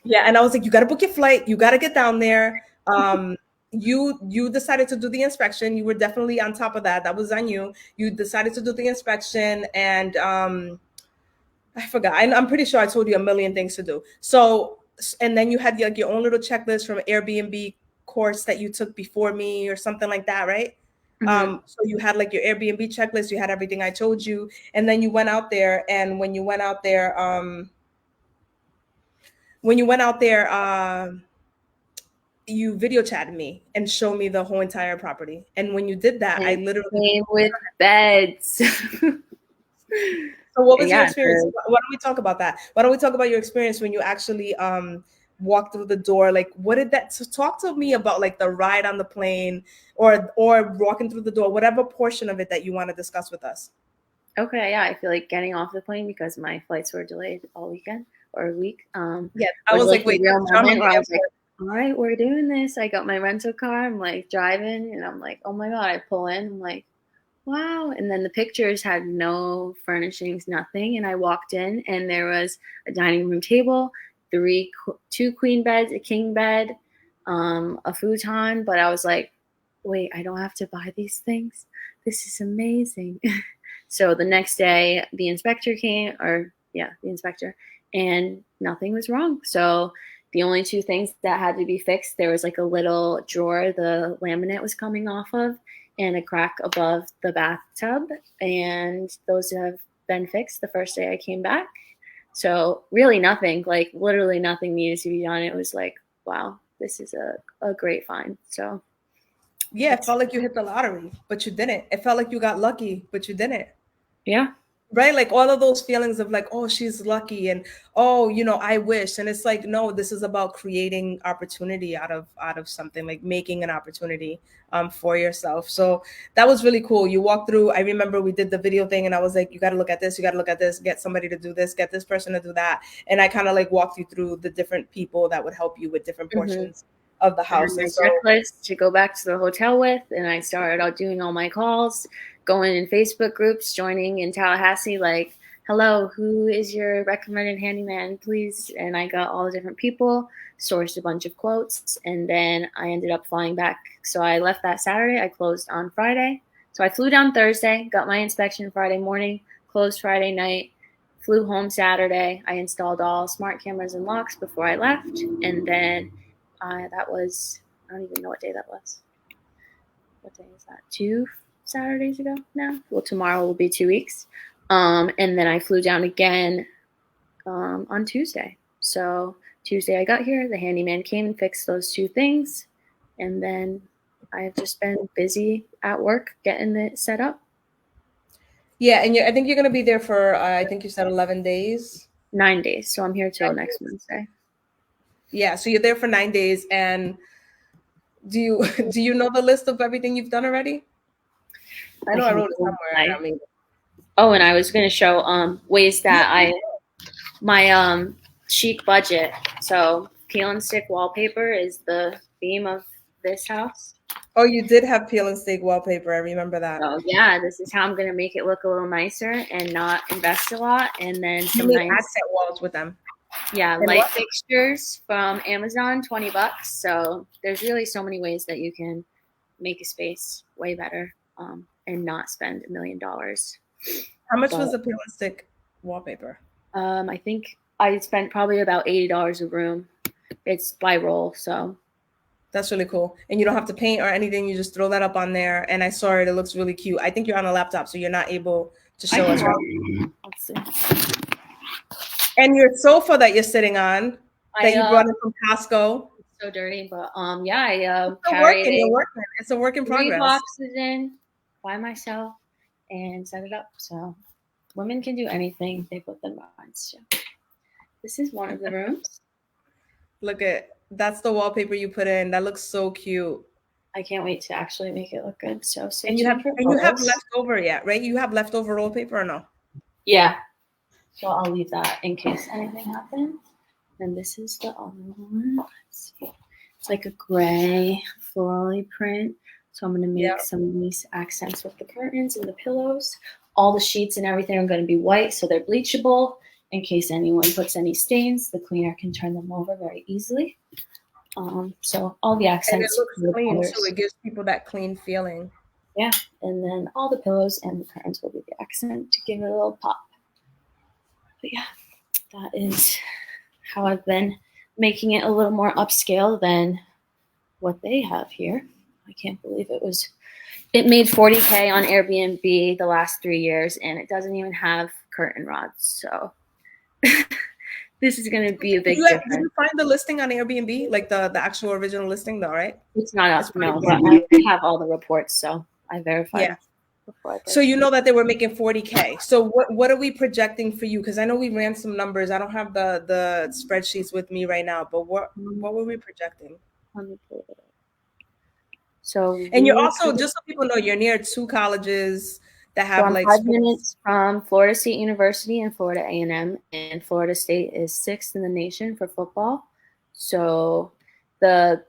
Yeah, and I was like, you got to book your flight. You got to get down there. You decided to do the inspection. You were definitely on top of that. That was on you. You decided to do the inspection, and I forgot. I'm pretty sure I told you a million things to do. So, and then you had like your own little checklist from Airbnb course that you took before me or something like that, right? Mm-hmm. So you had like your Airbnb checklist. You had everything I told you, and then you went out there. And when you went out there, you video chatted me and showed me the whole entire property. And when you did that, And I it literally. came with beds. So what was your Yeah. experience? Why don't we talk about that? Why don't we talk about your experience when you actually walked through the door? Like, what did that? So talk to me about like the ride on the plane, or walking through the door, whatever portion of it that you want to discuss with us. Okay, yeah, I feel like getting off the plane because my flights were delayed all weekend or a week. Yeah, I Was was like like, the wait, real I'm in moment the where I was like, airport. all right, we're doing this. I got my rental car. I'm like driving and I'm like, oh my God, I pull in. I'm like, wow. And then the pictures had no furnishings, nothing. And I walked in and there was a dining room table, two queen beds, a king bed, a futon. But I was like, wait, I don't have to buy these things. This is amazing. So the next day, the inspector came, the inspector, and nothing was wrong. So the only two things that had to be fixed, there was like a little drawer the laminate was coming off of, and a crack above the bathtub. And those have been fixed the first day I came back. So really nothing, like literally nothing needed to be done. It was like, wow, this is a great find. So Yeah, it that's, felt like you hit the lottery, but you didn't. It felt like you got lucky, but you didn't. yeah. Right, like all of those feelings of like, oh, she's lucky, and oh, I wish. And it's like, no, this is about creating opportunity out of something, like making an opportunity for yourself. So that was really cool. You walked through. I remember we did the video thing, and I was like, you got to look at this, you got to look at this, get somebody to do this, get this person to do that. And I kind of like walked you through the different people that would help you with different Mm-hmm. portions of the I had house. my And so checklist to go back to the hotel with, and I started out doing all my calls, going in Facebook groups, joining in Tallahassee, like, hello, who is your recommended handyman, please? And I got all the different people, sourced a bunch of quotes, and then I ended up flying back. So I left that Saturday, I closed on Friday. So I flew down Thursday, got my inspection Friday morning, closed Friday night, flew home Saturday. I installed all smart cameras and locks before I left, and then that was, I don't even know what day that was. What day is that? 2 Saturdays ago now? Well, tomorrow will be 2 weeks. And then I flew down again on Tuesday. So Tuesday I got here, the handyman came and fixed those two things. And then I have just been busy at work getting it set up. yeah, and I think you're gonna be there for I think you said 11 days. 9 days. So I'm here till next Wednesday. Yeah, so you're there for 9 days, and do you do you know the list of everything you've done already? I I know I can wrote it go. somewhere. I mean, Oh, and I was going to show ways yeah. that my chic budget. So peel and stick wallpaper is the theme of this house. Oh, you did have peel and stick wallpaper. I remember that. So yeah, this is how I'm going to make it look a little nicer and not invest a lot. And then You some made nice, accent walls with them. yeah, And light what? fixtures from Amazon, $20. So there's really so many ways that you can make a space way better and not spend $1,000,000. How much But was the peel and stick wallpaper? I think I spent probably about $80 a room. It's by roll, so That's really cool. And you don't have to paint or anything. You just throw that up on there. And I saw it. It looks really cute. I think you're on a laptop, so you're not able to I show can us right. let's see. And your sofa that you're sitting on that you I brought in from Costco. so dirty, but yeah, I It's still carried working. You're it working. It's a work in 3 progress. boxes in by myself and set it up. So Women can do anything they put their minds to. This is one of the rooms. Look at that's the wallpaper you put in. That looks so cute. I can't wait to actually make it look good. So stay And tuned for you have photos. leftover yet, right? You have leftover wallpaper or no? Yeah. So I'll leave that in case anything happens. And this is the other one. Let's see. It's like a gray florally print. So I'm going to make some of these accents with the curtains and the pillows. All the sheets and everything are going to be white, so they're bleachable. In case anyone puts any stains, the cleaner can turn them over very easily. So all the accents. And it looks clean too. It gives people that clean feeling. Yeah, and then all the pillows and the curtains will be the accent to give it a little pop. But yeah, that is how I've been making it a little more upscale than what they have here. I can't believe it made 40K on Airbnb the last 3 years, and it doesn't even have curtain rods. So this is going to be a big difference. Did you find the listing on Airbnb, like the actual original listing, though, right? It's not up, no, but I have all the reports, so I verified. Yeah. So you know that they were making 40K. So what are we projecting for you? Because I know we ran some numbers. I don't have the spreadsheets with me right now, but what were we projecting? So and you're also, just so people know, you're near 2 colleges that have I'm like 5 minutes from Florida State University and Florida A&M, and Florida State is 6th in the nation for football. So the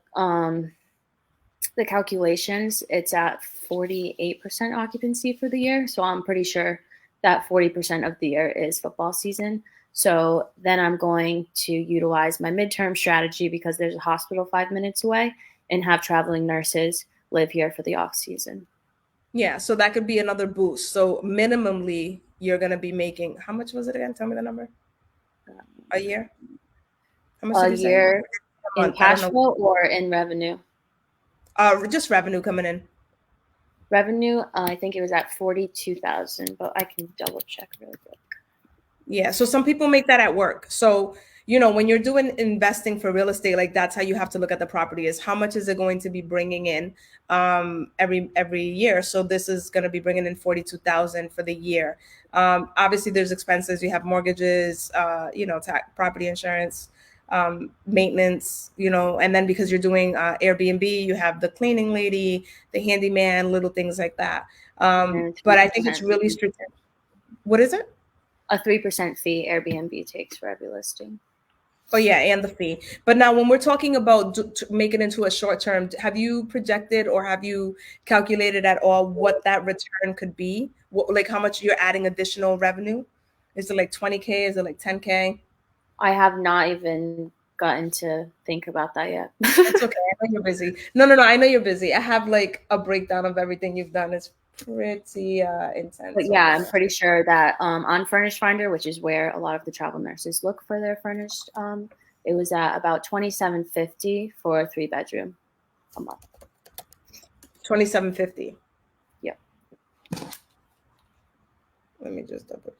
calculations, it's at 48% occupancy for the year. So I'm pretty sure that 40% of the year is football season. So then I'm going to utilize my midterm strategy, because there's a hospital 5 minutes away, and have traveling nurses live here for the off season. Yeah, so that could be another boost. So minimally, you're going to be making, how much was it again? Tell me the number. A year? How much a year in cash flow or in revenue? Just revenue coming in. Revenue, I think it was at 42,000, but I can double check really quick. Yeah, so some people make that at work. So, you know, when you're doing investing for real estate, like that's how you have to look at the property, is how much is it going to be bringing in every year. So this is going to be bringing in 42,000 for the year. Obviously, there's expenses. You have mortgages, property insurance, maintenance, and then because you're doing Airbnb, you have the cleaning lady, the handyman, little things like that. But I think it's really strategic. What is it? A 3% fee Airbnb takes for every listing. Oh yeah, and the fee. But now when we're talking about make it into a short term, have you projected or have you calculated at all what that return could be? Like how much you're adding additional revenue? Is it like 20K? Is it like 10K? I have not even gotten to think about that yet. It's okay. I know you're busy. No. I know you're busy. I have like a breakdown of everything you've done. It's pretty intense. But yeah, I'm pretty sure that on Furnished Finder, which is where a lot of the travel nurses look for their furnished, it was at about $2,750 for a 3-bedroom a month. $2,750. Yep. Let me just double.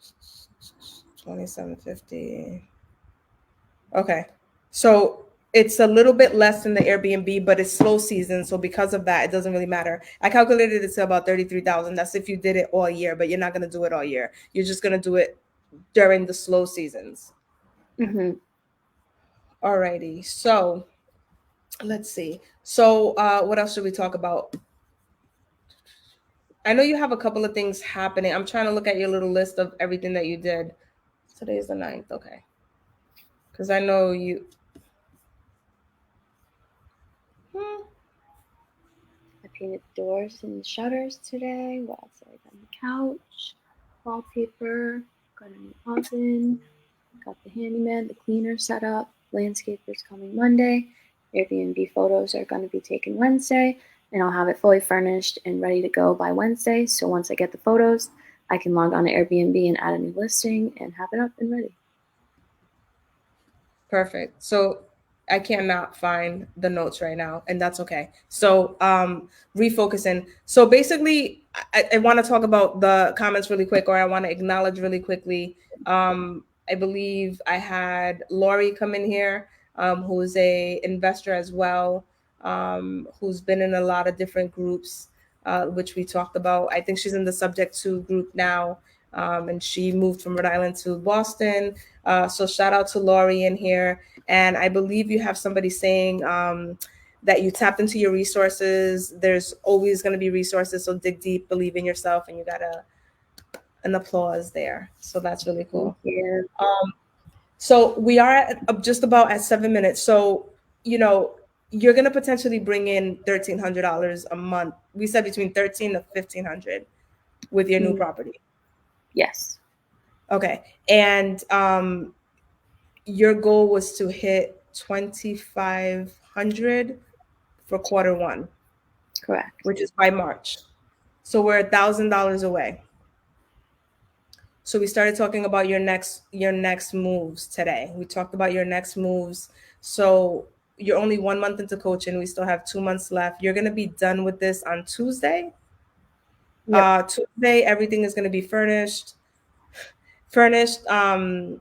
$2,750. Okay, so it's a little bit less than the Airbnb, but it's slow season, so because of that, it doesn't really matter. I calculated it to about 33,000. That's if you did it all year, but you're not going to do it all year. You're just going to do it during the slow seasons. Mm-hmm. Alrighty, so let's see. So what else should we talk about? I know you have a couple of things happening. I'm trying to look at your little list of everything that you did. Today is the 9th, okay. Because I know you... I painted the doors and the shutters today. What else did I do? The couch, wallpaper, got a new oven, got the handyman, the cleaner set up, landscapers coming Monday. Airbnb photos are going to be taken Wednesday, and I'll have it fully furnished and ready to go by Wednesday. So once I get the photos, I can log on to Airbnb and add a new listing and have it up and ready. Perfect. So I cannot find the notes right now, and that's okay. So refocusing. So basically, I want to talk about the comments really quick, or I want to acknowledge really quickly. I believe I had Lori come in here, who is a investor as well, who's been in a lot of different groups, which we talked about. I think she's in the Subject to group now. and she moved from Rhode Island to Boston. So shout out to Lori in here. And I believe you have somebody saying that you tapped into your resources. There's always going to be resources. So dig deep, believe in yourself, and you got an applause there. So that's really cool. Thank you. So we are at, just about at 7 minutes. So, you're going to potentially bring in $1,300 a month. We said between 13 to 1,500 with your new property. Yes. Okay. And your goal was to hit 2,500 for quarter 1. Correct. Which is by March. So we're $1,000 away. So we started talking about your next moves today. We talked about your next moves. So you're only 1 month into coaching. We still have 2 months left. You're gonna be done with this on Tuesday. Yep. Tuesday, everything is gonna be furnished. Everything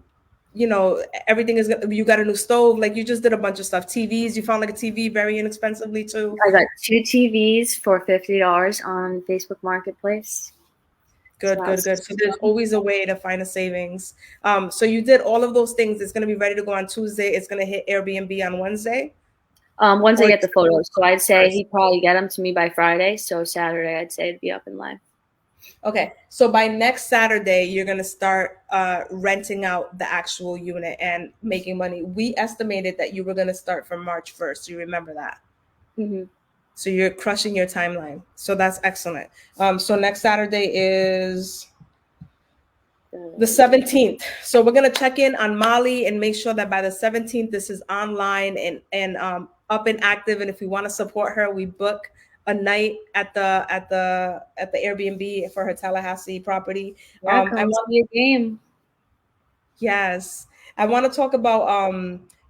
is. You got a new stove. Like you just did a bunch of stuff. TVs. You found like a TV very inexpensively too. I got 2 TVs for $50 on Facebook Marketplace. Good. So there's always a way to find a savings. So you did all of those things. It's going to be ready to go on Tuesday. It's going to hit Airbnb on Wednesday. Once I get the photos. So I'd say he'd probably get them to me by Friday. So Saturday, I'd say it'd be up and live. Okay. So by next Saturday, you're going to start renting out the actual unit and making money. We estimated that you were going to start from March 1st. You remember that? Mm-hmm. So you're crushing your timeline. So that's excellent. So next Saturday is the 17th. So we're going to check in on Mollie and make sure that by the 17th, this is online and up and active. And if we want to support her, we book a night at the Airbnb for her Tallahassee property. Yeah, come see a game. Yes. I want to talk about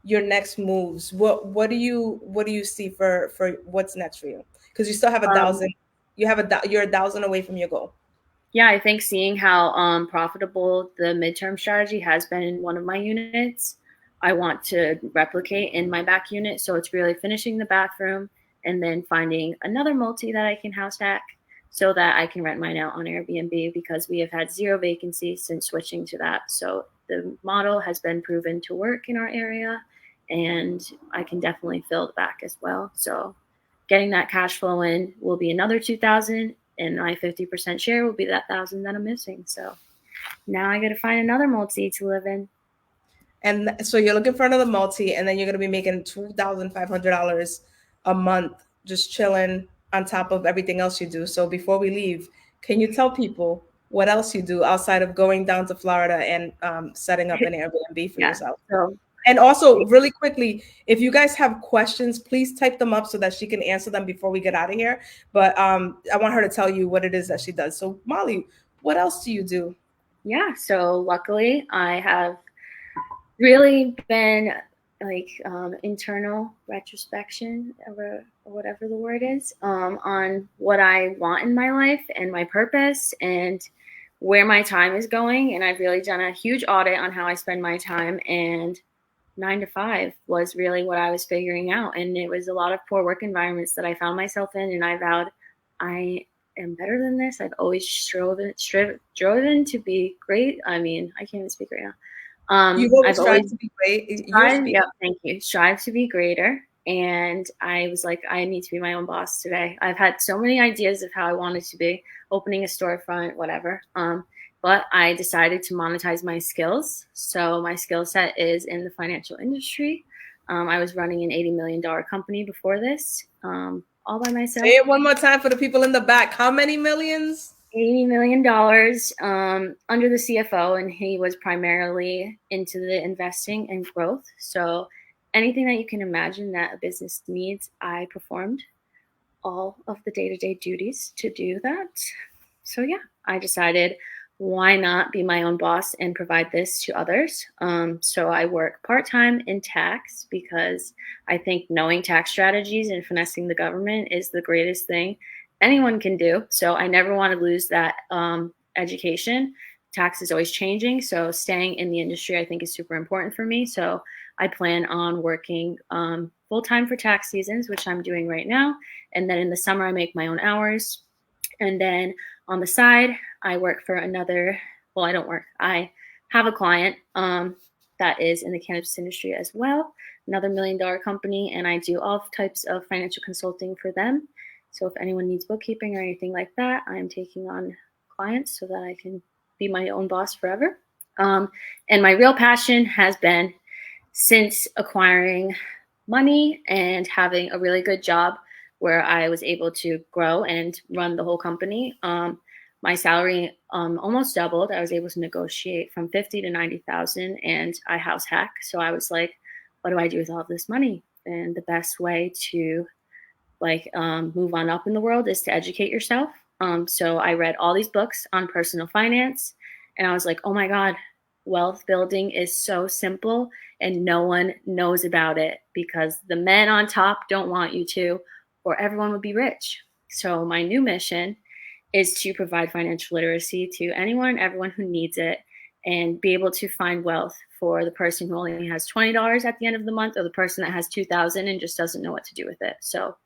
your next moves. What do you see for what's next for you? Because you still have 1,000. You're 1,000 away from your goal. Yeah, I think seeing how profitable the midterm strategy has been in one of my units, I want to replicate in my back unit. So it's really finishing the bathroom and then finding another multi that I can house hack so that I can rent mine out on Airbnb, because we have had 0 vacancies since switching to that. So the model has been proven to work in our area, and I can definitely fill the back as well. So getting that cash flow in will be another 2,000. And my 50% share will be that 1,000 that I'm missing. So now I got to find another multi to live in. And so you're looking for another multi, and then you're going to be making $2,500 a month, just chilling on top of everything else you do. So before we leave, can you tell people what else you do outside of going down to Florida and setting up an Airbnb for yourself? So, and also, really quickly, if you guys have questions, please type them up so that she can answer them before we get out of here. But I want her to tell you what it is that she does. So, Mollie, what else do you do? Yeah, so luckily I have really been like internal retrospection or whatever the word is on what I want in my life and my purpose and where my time is going. And I've really done a huge audit on how I spend my time, and 9 to 5 was really what I was figuring out. And it was a lot of poor work environments that I found myself in. And I vowed I am better than this. I've always striven to be great. I mean, I can't even speak right now. You've always tried to be great. Yeah, thank you. Strive to be greater. And I was like, I need to be my own boss today. I've had so many ideas of how I wanted to be, opening a storefront, whatever. But I decided to monetize my skills. So my skill set is in the financial industry. I was running an $80 million company before this, all by myself. Say it one more time for the people in the back. How many millions? $80 million under the CFO, and he was primarily into the investing and growth. So anything that you can imagine that a business needs, I performed all of the day-to-day duties to do that. So yeah, I decided, why not be my own boss and provide this to others? So I work part-time in tax because I think knowing tax strategies and finessing the government is the greatest thing anyone can do. So I never want to lose that education. Tax is always changing. So staying in the industry, I think, is super important for me. So I plan on working full-time for tax seasons, which I'm doing right now. And then in the summer, I make my own hours. And then on the side, I work for another well, I don't work. I have a client that is in the cannabis industry as well, another $1 million company, and I do all types of financial consulting for them. So if anyone needs bookkeeping or anything like that, I'm taking on clients so that I can be my own boss forever. And my real passion has been, since acquiring money and having a really good job where I was able to grow and run the whole company, my salary almost doubled. I was able to negotiate from 50 to 90,000, and I house hack. So I was like, what do I do with all of this money? And the best way to move on up in the world is to educate yourself. So I read all these books on personal finance, and I was like, oh my God, wealth building is so simple and no one knows about it because the men on top don't want you to, or everyone would be rich. So my new mission is to provide financial literacy to anyone and everyone who needs it, and be able to find wealth for the person who only has $20 at the end of the month, or the person that has 2,000 and just doesn't know what to do with it. So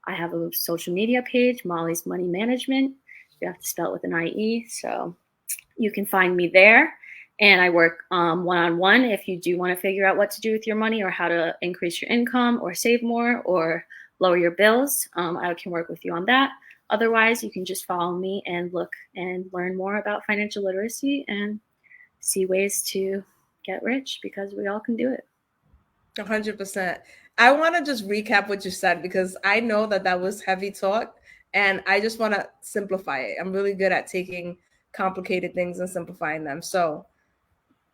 I have a social media page, Mollie's Money Management. You have to spell it with an IE. So you can find me there. And I work one-on-one if you do want to figure out what to do with your money, or how to increase your income or save more or lower your bills. I can work with you on that. Otherwise, you can just follow me and look and learn more about financial literacy and see ways to get rich, because we all can do it. 100%. I want to just recap what you said, because I know that was heavy talk, and I just want to simplify it. I'm really good at taking complicated things and simplifying them. So,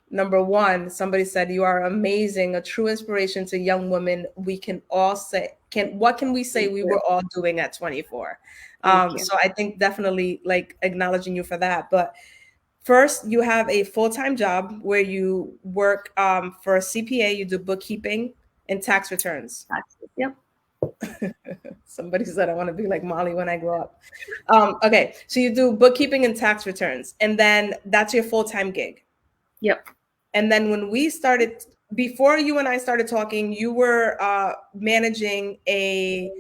number one, somebody said you are amazing, a true inspiration to young women. We can all say, what can we say we were all doing at 24? So I think definitely like acknowledging you for that. But first, you have a full-time job where you work for a CPA. You do bookkeeping and tax returns. Yep. Somebody said I want to be like Mollie when I grow up. Okay, so you do bookkeeping and tax returns, and then that's your full-time gig. Yep. And then when we started, before you and I started talking, you were managing a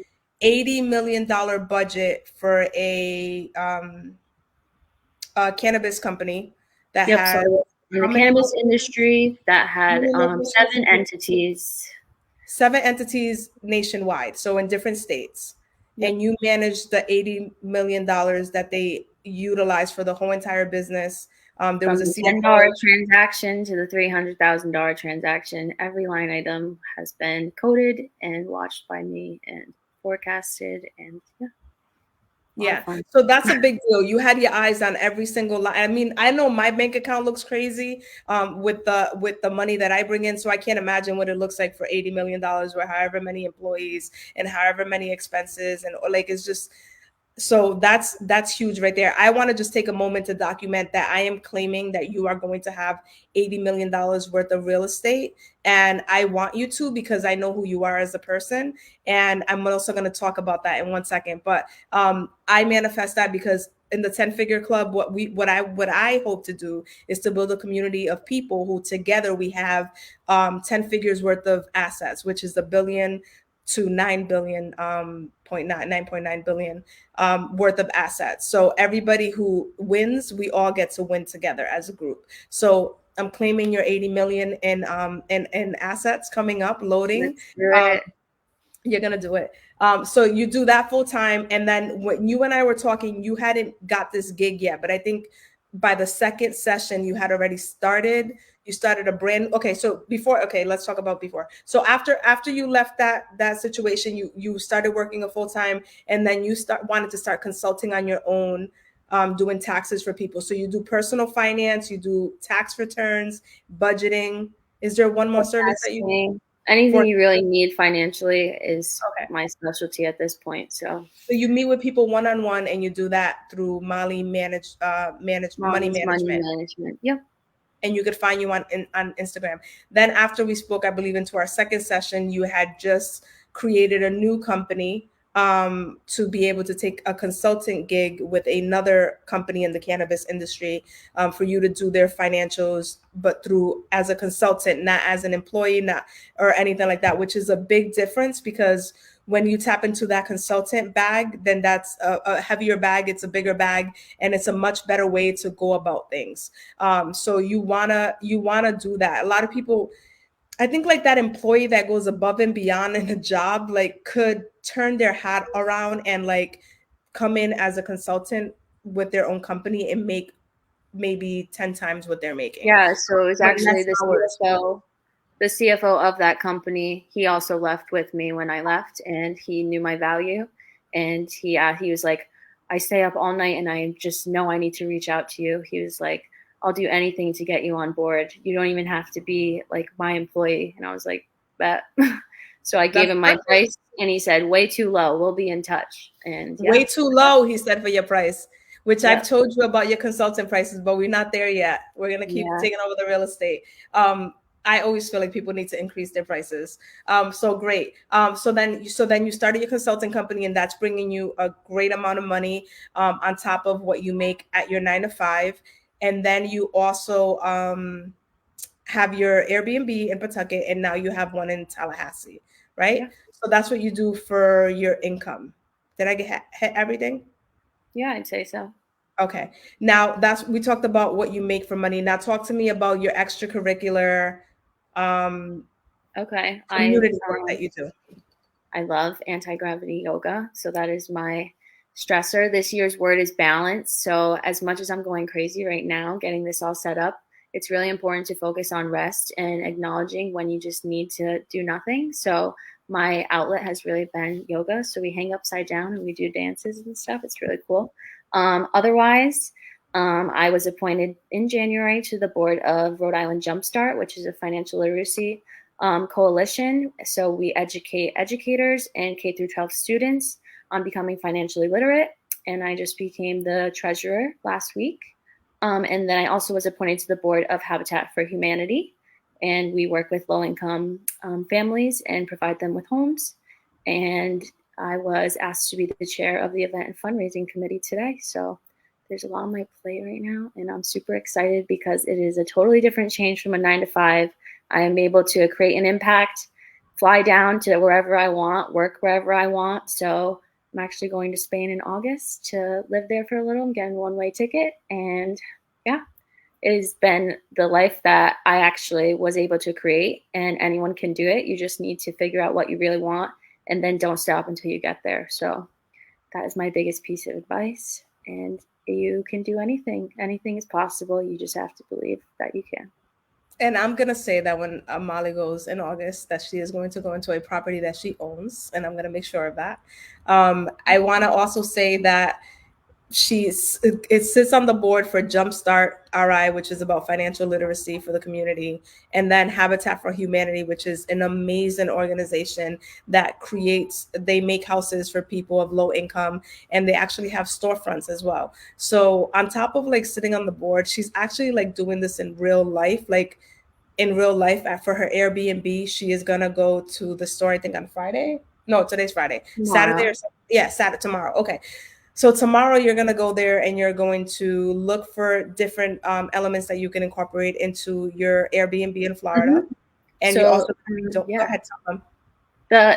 $80 million budget for a cannabis company that had, so in the cannabis industry that had 7 entities. 7 entities nationwide, so in different states. Yep. And you managed the $80 million that they utilized for the whole entire business. There was a $10 transaction to the $300,000 transaction. Every line item has been coded and watched by me and forecasted, and yeah. So that's a big deal. You had your eyes on every single line. I mean, I know my bank account looks crazy with the money that I bring in. So I can't imagine what it looks like for $80 million, or however many employees and however many expenses, and like, it's just, so that's huge right there. I want to just take a moment to document that I am claiming that you are going to have $80 million worth of real estate. And I want you to, because I know who you are as a person. And I'm also going to talk about that in 1 second. But I manifest that because in the 10-figure club, what I hope to do is to build a community of people who together we have 10 figures worth of assets, which is $1 billion to 9 billion, 9.9 billion worth of assets. So everybody who wins, we all get to win together as a group. So I'm claiming your 80 million in assets coming up, loading. You're gonna do it. So you do that full time, and then when you and I were talking, you hadn't got this gig yet, but I think by the second session you had already started. You started a brand. Okay, so before. Okay, let's talk about before. So after you left that situation, you started working a full time, and then you wanted to start consulting on your own, doing taxes for people. So you do personal finance, you do tax returns, budgeting. Is there one more service that you? Anything you really need financially is my specialty at this point. So you meet with people one-on-one, and you do that through Mollie money management. Yep. And you could find you on Instagram. Then after we spoke, I believe into our second session, you had just created a new company to be able to take a consultant gig with another company in the cannabis industry for you to do their financials, but through as a consultant, not as an employee, not or anything like that, which is a big difference, because When you tap into that consultant bag, then that's a heavier bag, it's a bigger bag, and it's a much better way to go about things. So you wanna do that. A lot of people, I think, like that employee that goes above and beyond in a job, like could turn their hat around and like come in as a consultant with their own company and make maybe 10 times what they're making. Yeah, so it was But actually that's the not what it's for. CFO, the CFO of that company. He also left with me when I left, and he knew my value. And he was like, I stay up all night, and I just know I need to reach out to you. He was like, I'll do anything to get you on board. You don't even have to be like my employee. And I was like, bet. So I gave That's him my perfect. price, and he said, way too low. We'll be in touch. And Way yeah, too low, he said, for your price, which I've yep, told you about your consultant prices, but we're not there yet. We're gonna keep yeah, taking over the real estate. I always feel like people need to increase their prices. So great. So then you started your consulting company, and that's bringing you a great amount of money on top of what you make at your 9 to 5. And then you also have your Airbnb in Pawtucket, and now you have one in Tallahassee, right? yeah, So that's what you do for your income. Did I get hit everything? yeah. I'd say so. Okay. Now that's we talked about what you make for money. Now talk to me about your extracurricular um Okay, community work that you do. I love anti-gravity yoga. So that is my stressor. This year's word is balance. So as much as I'm going crazy right now, getting this all set up, it's really important to focus on rest and acknowledging when you just need to do nothing. So my outlet has really been yoga. So we hang upside down and we do dances and stuff. It's really cool. Otherwise, I was appointed in January to the board of Rhode Island Jumpstart, which is a financial literacy coalition. So we educate educators and K through 12 students on becoming financially literate. And I just became the treasurer last week. And then I also was appointed to the board of Habitat for Humanity. And we work with low income families and provide them with homes. And I was asked to be the chair of the event and fundraising committee today. So there's a lot on my plate right now. And I'm super excited because it is a totally different change from a 9 to 5. I am able to create an impact, fly down to wherever I want, work wherever I want. So I'm actually going to Spain in August to live there for a little. I'm getting a one-way ticket. And yeah, it has been the life that I actually was able to create, and anyone can do it. You just need to figure out what you really want and then don't stop until you get there. So that is my biggest piece of advice. And you can do anything. Anything is possible. You just have to believe that you can. And I'm gonna say that when Molly goes in August, that she is going to go into a property that she owns, and I'm gonna make sure of that. I want to also say that it sits on the board for Jumpstart RI, which is about financial literacy for the community, and then Habitat for Humanity, which is an amazing organization that they make houses for people of low income, and they actually have storefronts as well. So on top of like sitting on the board, she's actually like doing this in real life, like in real life. For her Airbnb, she is gonna go to the store, I think on Friday. No, today's Friday. Saturday Tomorrow. or yeah, Saturday, tomorrow. Okay. So tomorrow you're gonna go there and you're going to look for different elements that you can incorporate into your Airbnb in Florida. Mm-hmm. And you also go Yeah, ahead, tell them.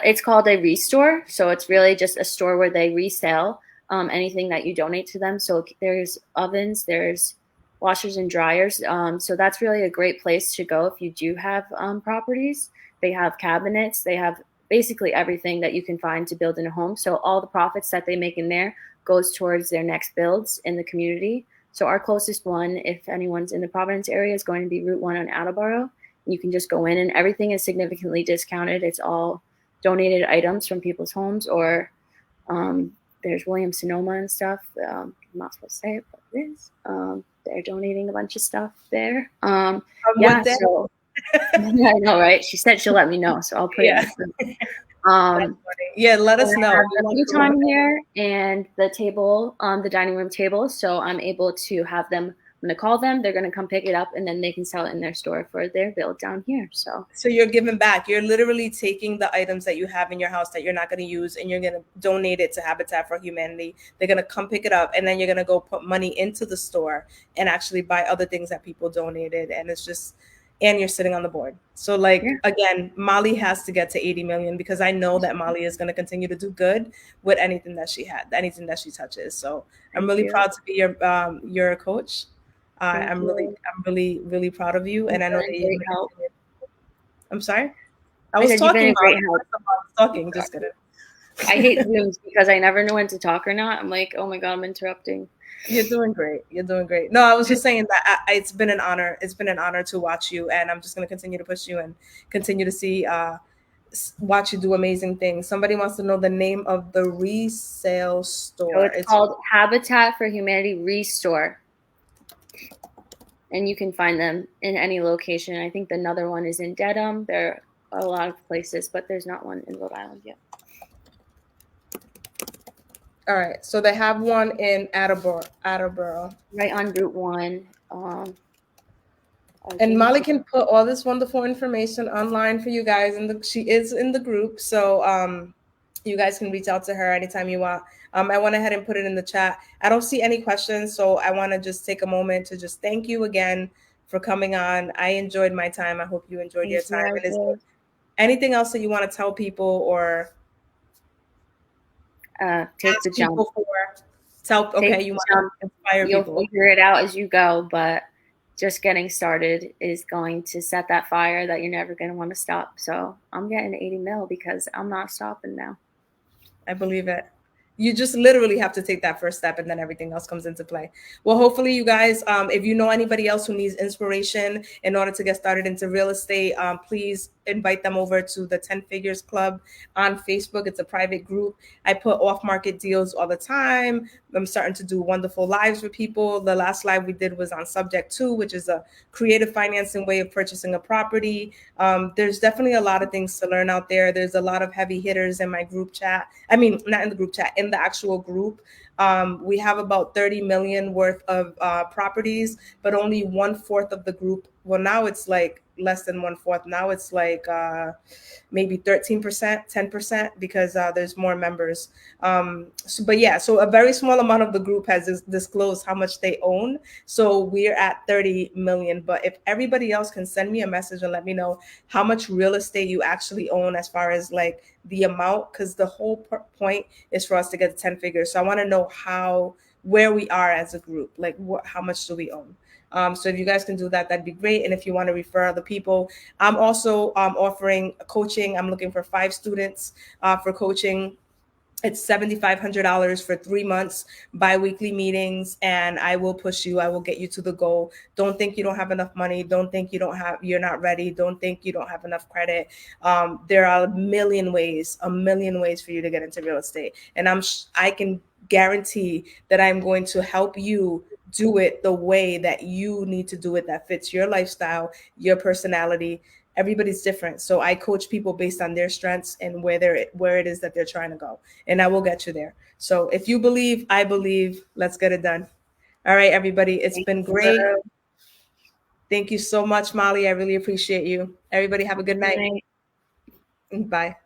it's called a restore. So it's really just a store where they resell anything that you donate to them. So there's ovens, there's washers and dryers. So that's really a great place to go if you do have properties. They have cabinets. They have basically everything that you can find to build in a home. So all the profits that they make in there goes towards their next builds in the community. So our closest one, if anyone's in the Providence area, is going to be Route 1 on Attleboro. You can just go in and everything is significantly discounted. It's all donated items from people's homes, or there's Williams Sonoma and stuff. I'm not supposed to say it, but it is. They're donating a bunch of stuff there. Yeah, What day? so yeah, I know, right? She said she'll let me know, so I'll put it in Yeah, the group. that's Um, funny. Yeah, let and us I know. have We the want to go over futon there. here and the table, the dining room table. So I'm able to have them. I'm going to call them. They're going to come pick it up, and then they can sell it in their store for their build down here. So So you're giving back. You're literally taking the items that you have in your house that you're not going to use, and you're going to donate it to Habitat for Humanity. They're going to come pick it up, and then you're going to go put money into the store and actually buy other things that people donated. And and you're sitting on the board. So like, Yeah. again, Mollie has to get to 80 million because I know that Mollie is going to continue to do good with anything that she touches. So I'm Thank really you. proud to be your coach. Thank you. I'm really, really proud of you. You've And I know been that a you're great going to help. continue. I'm sorry. I I was said you've been talking, a great Mollie. help. I was talking. Just kidding. I hate Zooms because I never know when to talk or not. I'm like, oh my God, I'm interrupting. You're doing great. You're doing great. No, I was just saying that it's been an honor. It's been an honor to watch you, and I'm just going to continue to push you and continue to see, watch you do amazing things. Somebody wants to know the name of the resale So store. it's It's called Habitat for Humanity Restore. And you can find them in any location. I think another one is in Dedham. There are a lot of places, but there's not one in Rhode Island yet. all right. So they have one in Attleboro. Right on Route 1. And Mollie can put all this wonderful information online for you guys, and she is in the group, so you guys can reach out to her anytime you want. I went ahead and put it in the chat. I don't see any questions, so I want to just take a moment to just thank you again for coming on. I enjoyed my time. I hope you enjoyed your time. And is there anything else that you want to tell people or take the jump? Okay, you want to inspire You'll people. figure it out as you go, but just getting started is going to set that fire that you're never going to want to stop. So I'm getting 80 mil because I'm not stopping now. I believe it. You just literally have to take that first step and then everything else comes into play. Well, hopefully you guys, if you know anybody else who needs inspiration in order to get started into real estate, please invite them over to the 10 Figures Club on Facebook. It's a private group. I put off-market deals all the time. I'm starting to do wonderful lives with people. The last live we did was on Subject 2, which is a creative financing way of purchasing a property. There's definitely a lot of things to learn out there. There's a lot of heavy hitters in my group chat. I mean, not in the group chat, in the actual group. We have about 30 million worth of properties, but only 1/4 of the group. Well, now it's like less than 1/4. Now it's like maybe 13%, 10%, because there's more members. But yeah, so a very small amount of the group has disclosed how much they own. So we're at 30 million. But if everybody else can send me a message and let me know how much real estate you actually own as far as like the amount, because the whole point is for us to get to 10 figures. So I want to know where we are as a group, like how much do we own? So if you guys can do that, that'd be great. And if you want to refer other people, I'm also offering coaching. I'm looking for 5 students for coaching. It's $7,500 for 3 months, bi-weekly meetings, and I will push you. I will get you to the goal. Don't think you don't have enough money. Don't think you're not ready. Don't think you don't have enough credit. There are a million ways for you to get into real estate. And I can guarantee that I'm going to help you do it the way that you need to do it, that fits your lifestyle, your personality. Everybody's different. So I coach people based on their strengths and where it is that they're trying to go. And I will get you there. So if you believe, I believe. Let's get it done. All right, everybody. It's been great. Thank you so much, Mollie. I really appreciate you. Everybody have a good night. Bye.